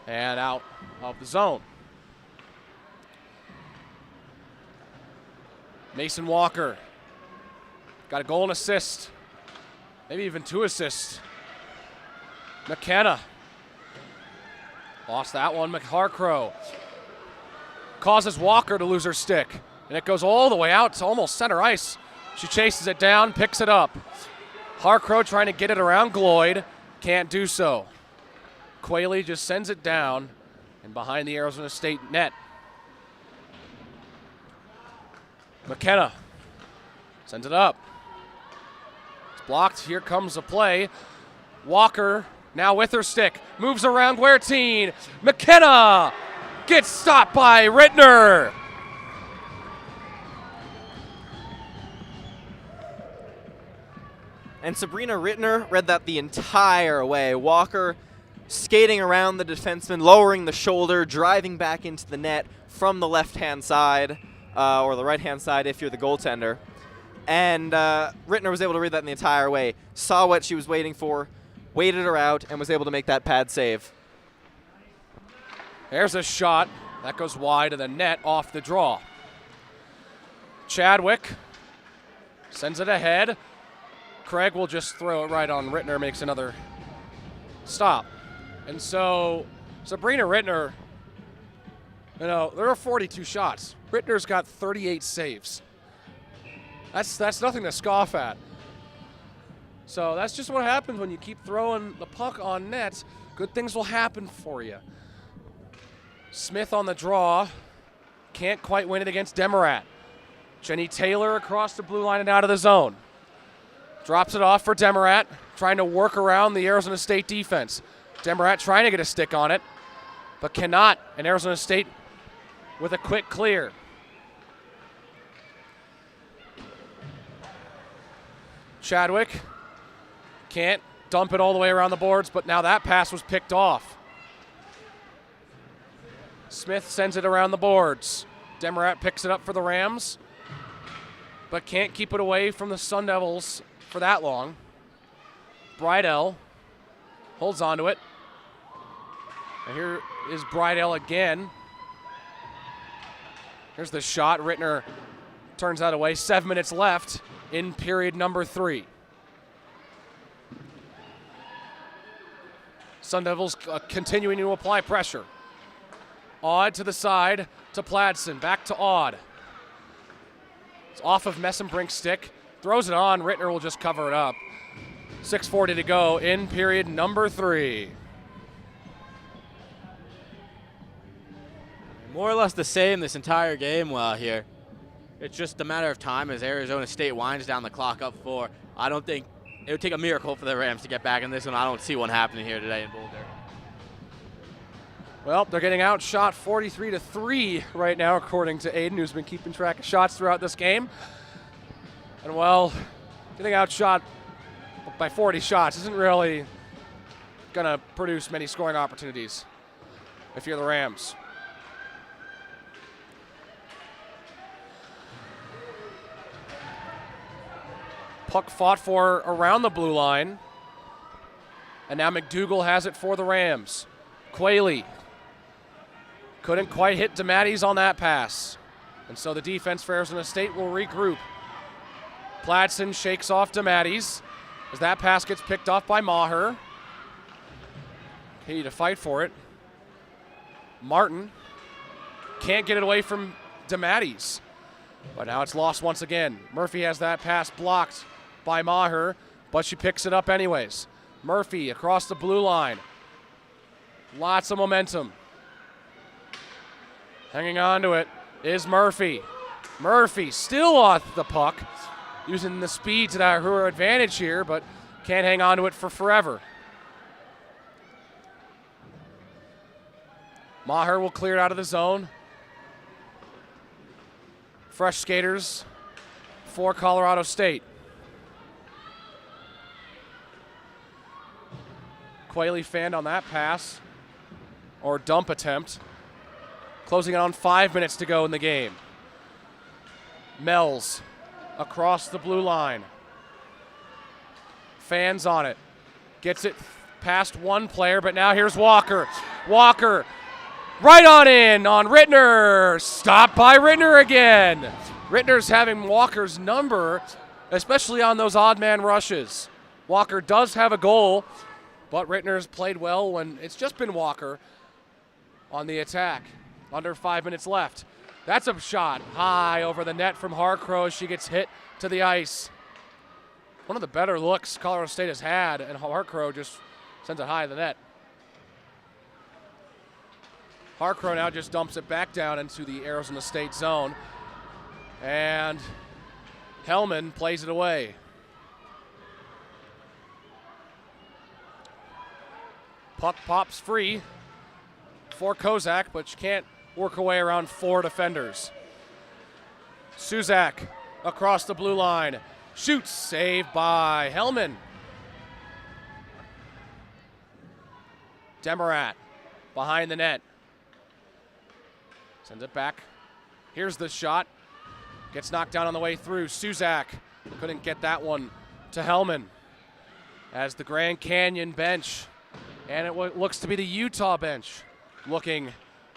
Speaker 1: and out of the zone. Mason Walker got a goal and assist, maybe even 2 assists. McKenna lost that one. Harcrow causes Walker to lose her stick, and it goes all the way out to almost center ice. She chases it down, picks it up. Harcrow trying to get it around Gloyd, can't do so. Quayle just sends it down and behind the Arizona State net. McKenna sends it up. It's blocked. Here comes the play. Walker now with her stick, moves around Guertin. McKenna gets stopped by Rittner.
Speaker 4: And Sabrina Rittner read that the entire way. Walker skating around the defenseman, lowering the shoulder, driving back into the net from the left-hand side, or the right-hand side if you're the goaltender. And Rittner was able to read that in the entire way, saw what she was waiting for, waited her out, and was able to make that pad save.
Speaker 1: There's a shot. That goes wide of the net off the draw. Chadwick sends it ahead. Craig will just throw it right on Rittner, makes another stop. And so Sabrina Rittner, there are 42 shots. Rittner's got 38 saves. That's nothing to scoff at. So that's just what happens when you keep throwing the puck on net. Good things will happen for you. Smith on the draw. Can't quite win it against Demarat. Jenny Taylor across the blue line and out of the zone. Drops it off for Demarat, trying to work around the Arizona State defense. Demarat trying to get a stick on it, but cannot. And Arizona State with a quick clear. Chadwick can't dump it all the way around the boards, but now that pass was picked off. Smith sends it around the boards. Demarat picks it up for the Rams, but can't keep it away from the Sun Devils for that long. Bridell holds on to it. And here is Bridell again. Here's the shot. Rittner turns that away. 7 minutes left in period number 3. Sun Devils continuing to apply pressure. Odd to the side to Pladsen. Back to Odd. It's off of Messenbrink's stick. Throws it on. Rittner will just cover it up. 6:40 to go in period number 3.
Speaker 3: More or less the same this entire game here. It's just a matter of time as Arizona State winds down the clock up 4. I don't think it would take a miracle for the Rams to get back in this one. I don't see one happening here today in Boulder.
Speaker 1: Well, they're getting outshot 43-3 right now, according to Aiden, who's been keeping track of shots throughout this game. And, well, getting outshot by 40 shots isn't really going to produce many scoring opportunities if you're the Rams. Puck fought for around the blue line. And now McDougal has it for the Rams. Quayle couldn't quite hit DeMatteis on that pass. And so the defense for Arizona State will regroup. Pladsen shakes off DeMatteis as that pass gets picked off by Maher. He need to fight for it. Martin can't get it away from DeMatteis. But now it's lost once again. Murphy has that pass blocked by Maher, but she picks it up anyways. Murphy across the blue line. Lots of momentum. Hanging on to it is Murphy. Murphy still off the puck, using the speed to her advantage here, but can't hang on to it for forever. Maher will clear it out of the zone. Fresh skaters for Colorado State. Quayle fanned on that pass, or dump attempt. Closing it on 5 minutes to go in the game. Mells across the blue line. Fans on it. Gets it past one player, but now here's Walker. Walker right on in on Rittner. Stopped by Rittner again. Rittner's having Walker's number, especially on those odd man rushes. Walker does have a goal, but Rittner's played well when it's just been Walker on the attack. Under 5 minutes left. That's a shot high over the net from Harcrow as she gets hit to the ice. One of the better looks Colorado State has had, and Harcrow just sends it high to the net. Harcrow now just dumps it back down into the Arizona State zone. And Hellman plays it away. Puck pops free for Kozak, but she can't work her way around 4 defenders. Suzak across the blue line. Shoots, saved by Hellman. Demarat behind the net. Sends it back. Here's the shot. Gets knocked down on the way through. Suzak couldn't get that one to Hellman. As the Grand Canyon bench, and it looks to be the Utah bench, looking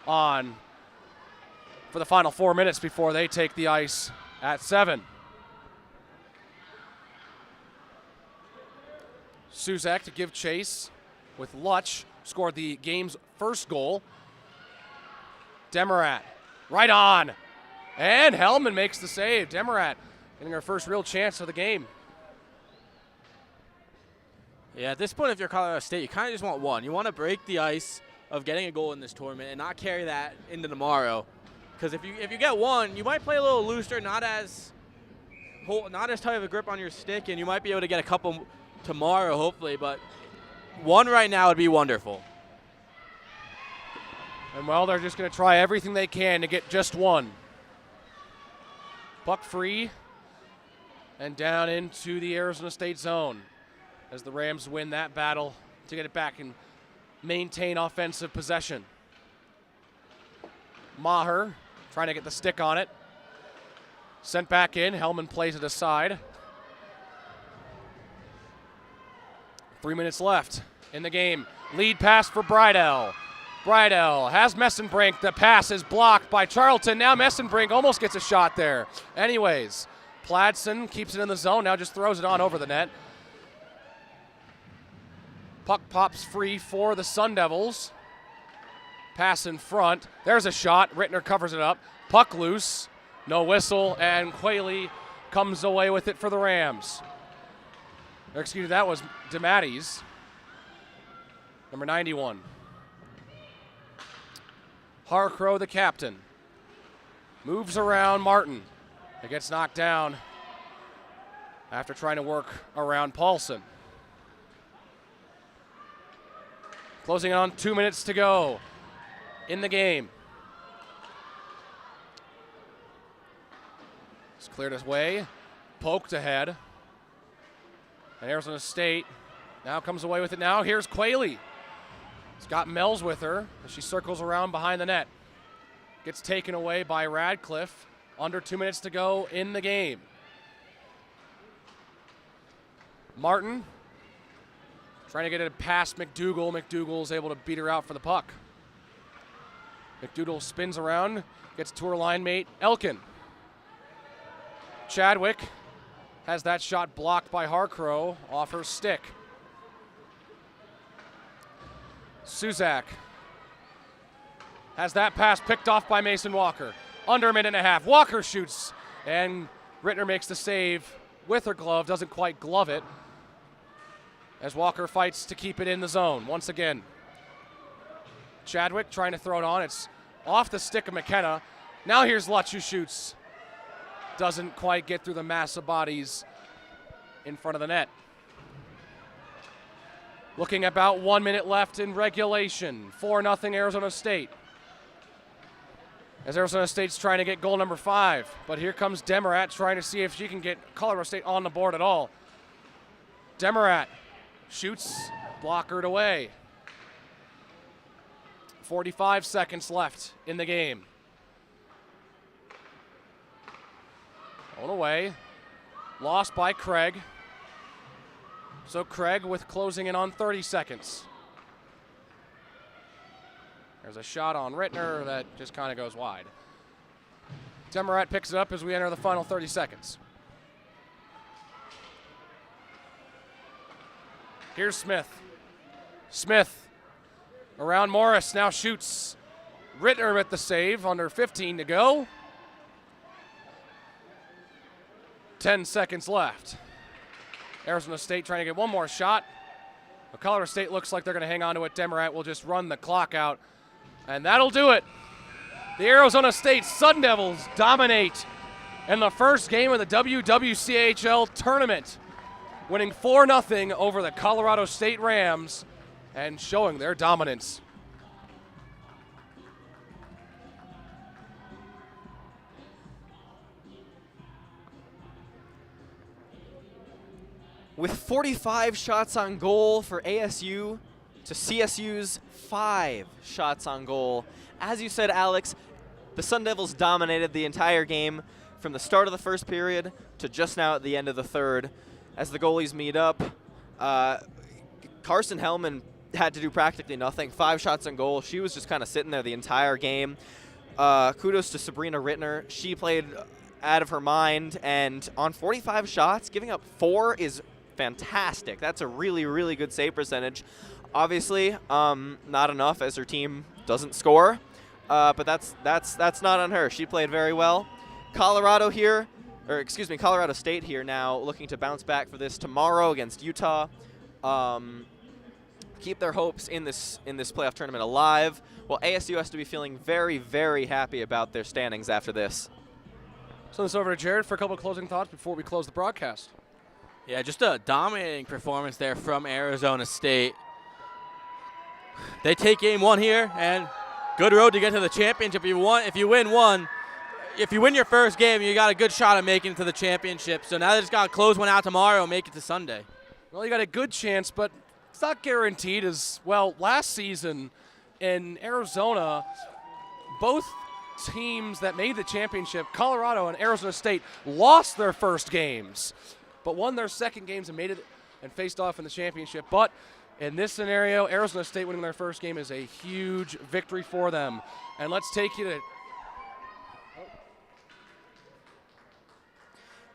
Speaker 1: on for the final 4 minutes before they take the ice at 7. Suzak to give chase with Lutch, scored the game's first goal. Demarat right on, and Hellman makes the save. Demarat getting her first real chance of the game.
Speaker 3: Yeah, at this point, if you're Colorado State, you kind of just want one. You want to break the ice of getting a goal in this tournament and not carry that into tomorrow. Because if you get one, you might play a little looser, not as tight of a grip on your stick, and you might be able to get a couple tomorrow, hopefully. But one right now would be wonderful.
Speaker 1: And, well, they're just going to try everything they can to get just one. Puck free and down into the Arizona State zone as the Rams win that battle to get it back and maintain offensive possession. Maher trying to get the stick on it. Sent back in. Hellman plays it aside. 3 minutes left in the game. Lead pass for Bridell. Bridell has Messenbrink. The pass is blocked by Charlton. Now Messenbrink almost gets a shot there. Anyways, Pladson keeps it in the zone. Now just throws it on over the net. Puck pops free for the Sun Devils. Pass in front. There's a shot. Rittner covers it up. Puck loose. No whistle, and Quayle comes away with it for the Rams. Or excuse me, that was DeMatteis, number 91. Harcrow, the captain, moves around Martin. It gets knocked down after trying to work around Paulson. Closing on 2 minutes to go in the game. It's cleared his way, poked ahead. And Arizona State now comes away with it now. Here's Quayle. It's got Mells with her as she circles around behind the net. Gets taken away by Radcliffe. Under 2 minutes to go in the game. Martin trying to get it past McDougal. McDougal's able to beat her out for the puck. McDougal spins around, gets to her line mate, Elkin. Chadwick has that shot blocked by Harcrow off her stick. Suzak has that pass picked off by Mason Walker. Under a minute and a half. Walker shoots, and Rittner makes the save with her glove, doesn't quite glove it, as Walker fights to keep it in the zone once again. Chadwick trying to throw it on. It's off the stick of McKenna. Now here's Lutz who shoots. Doesn't quite get through the mass of bodies in front of the net. Looking about 1 minute left in regulation. 4-0 Arizona State. As Arizona State's trying to get goal number 5. But here comes Demarat trying to see if she can get Colorado State on the board at all. Demarat shoots, blockered away. 45 seconds left in the game. On away. Lost by Craig. So Craig with closing in on 30 seconds. There's a shot on Rittner that just kind of goes wide. Demarat picks it up as we enter the final 30 seconds. Here's Smith. Smith around Morris, now shoots. Rittner with the save, under 15 to go. 10 seconds left. Arizona State trying to get one more shot. But Colorado State looks like they're going to hang on to it. Demarat will just run the clock out. And that'll do it. The Arizona State Sun Devils dominate in the first game of the WWCHL tournament, winning 4-0 over the Colorado State Rams and showing their dominance.
Speaker 4: With 45 shots on goal for ASU to CSU's 5 shots on goal. As you said, Alex, the Sun Devils dominated the entire game from the start of the first period to just now at the end of the third. As the goalies meet up, Carson Hellman had to do practically nothing. 5 shots on goal. She was just kind of sitting there the entire game. Kudos to Sabrina Rittner. She played out of her mind, and on 45 shots, giving up 4 is fantastic. That's a really, really good save percentage. Obviously, not enough as her team doesn't score, but that's not on her. She played very well. Colorado State here now looking to bounce back for this tomorrow against Utah. Keep their hopes in this playoff tournament alive. Well, ASU has to be feeling very, very happy about their standings after this.
Speaker 1: So this over to Jared for a couple of closing thoughts before we close the broadcast.
Speaker 3: Yeah, just a dominating performance there from Arizona State. They take game 1 here, and good road to get to the championship. If you win one, if you win your first game, you got a good shot at making it to the championship. So now they just got to close one out tomorrow and make it to Sunday.
Speaker 1: Well, you got a good chance, but it's not guaranteed. As well, last season in Arizona, both teams that made the championship, Colorado and Arizona State, lost their first games, but won their second games and made it and faced off in the championship. But in this scenario, Arizona State winning their first game is a huge victory for them. And let's take you to...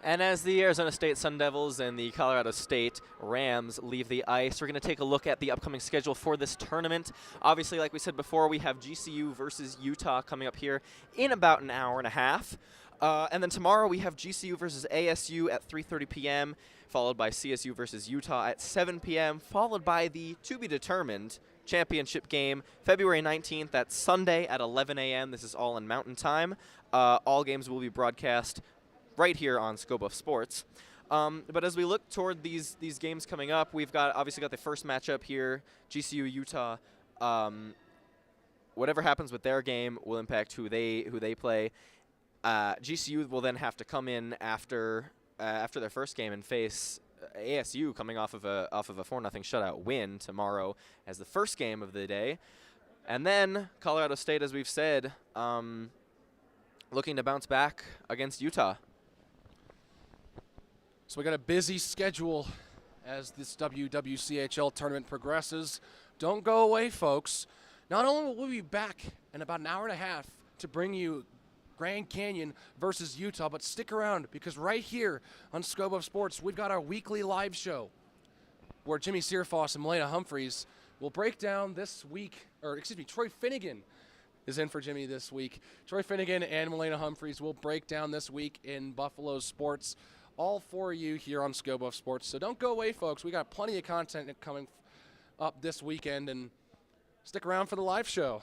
Speaker 4: And as the Arizona State Sun Devils and the Colorado State Rams leave the ice, we're going to take a look at the upcoming schedule for this tournament. Obviously, like we said before, we have GCU versus Utah coming up here in about an hour and a half. And then tomorrow we have GCU versus ASU at 3:30 p.m., followed by CSU versus Utah at 7 p.m., followed by the to-be-determined championship game February 19th. That's Sunday at 11 a.m. This is all in Mountain Time. All games will be broadcast right here on Scope of Sports. But as we look toward these games coming up, we've obviously got the first matchup here, GCU Utah. Whatever happens with their game will impact who they play. GCU will then have to come in after their first game and face ASU, coming off of a 4-0 shutout win tomorrow as the first game of the day. And then Colorado State, as we've said, looking to bounce back against Utah.
Speaker 1: So we got a busy schedule as this WWCHL tournament progresses. Don't go away, folks. Not only will we be back in about an hour and a half to bring you Grand Canyon versus Utah, but stick around because right here on Scope of Sports, we've got our weekly live show where Jimmy Searfoss and Melena Humphreys will break down this week, Troy Finnegan is in for Jimmy this week. Troy Finnegan and Melena Humphreys will break down this week in Buffalo sports, all for you here on Scope of Sports. So don't go away, folks. We got plenty of content coming up this weekend, and stick around for the live show.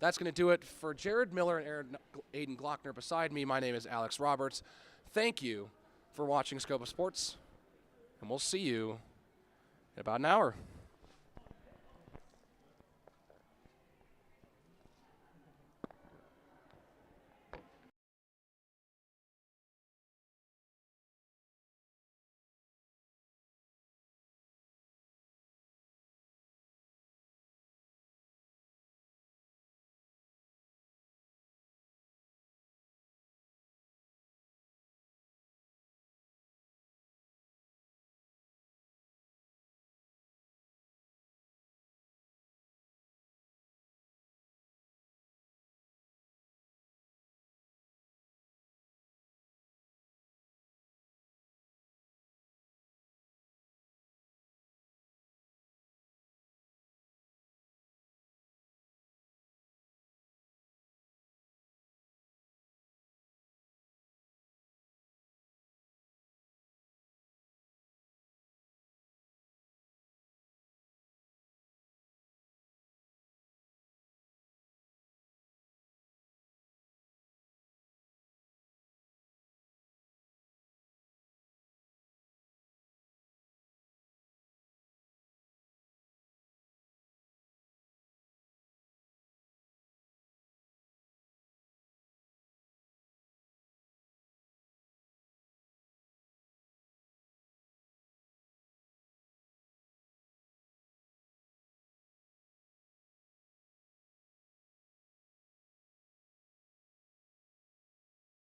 Speaker 1: That's going to do it for Jared Miller and Aiden Glockner beside me. My name is Alex Roberts. Thank you for watching Scope of Sports, and we'll see you in about an hour.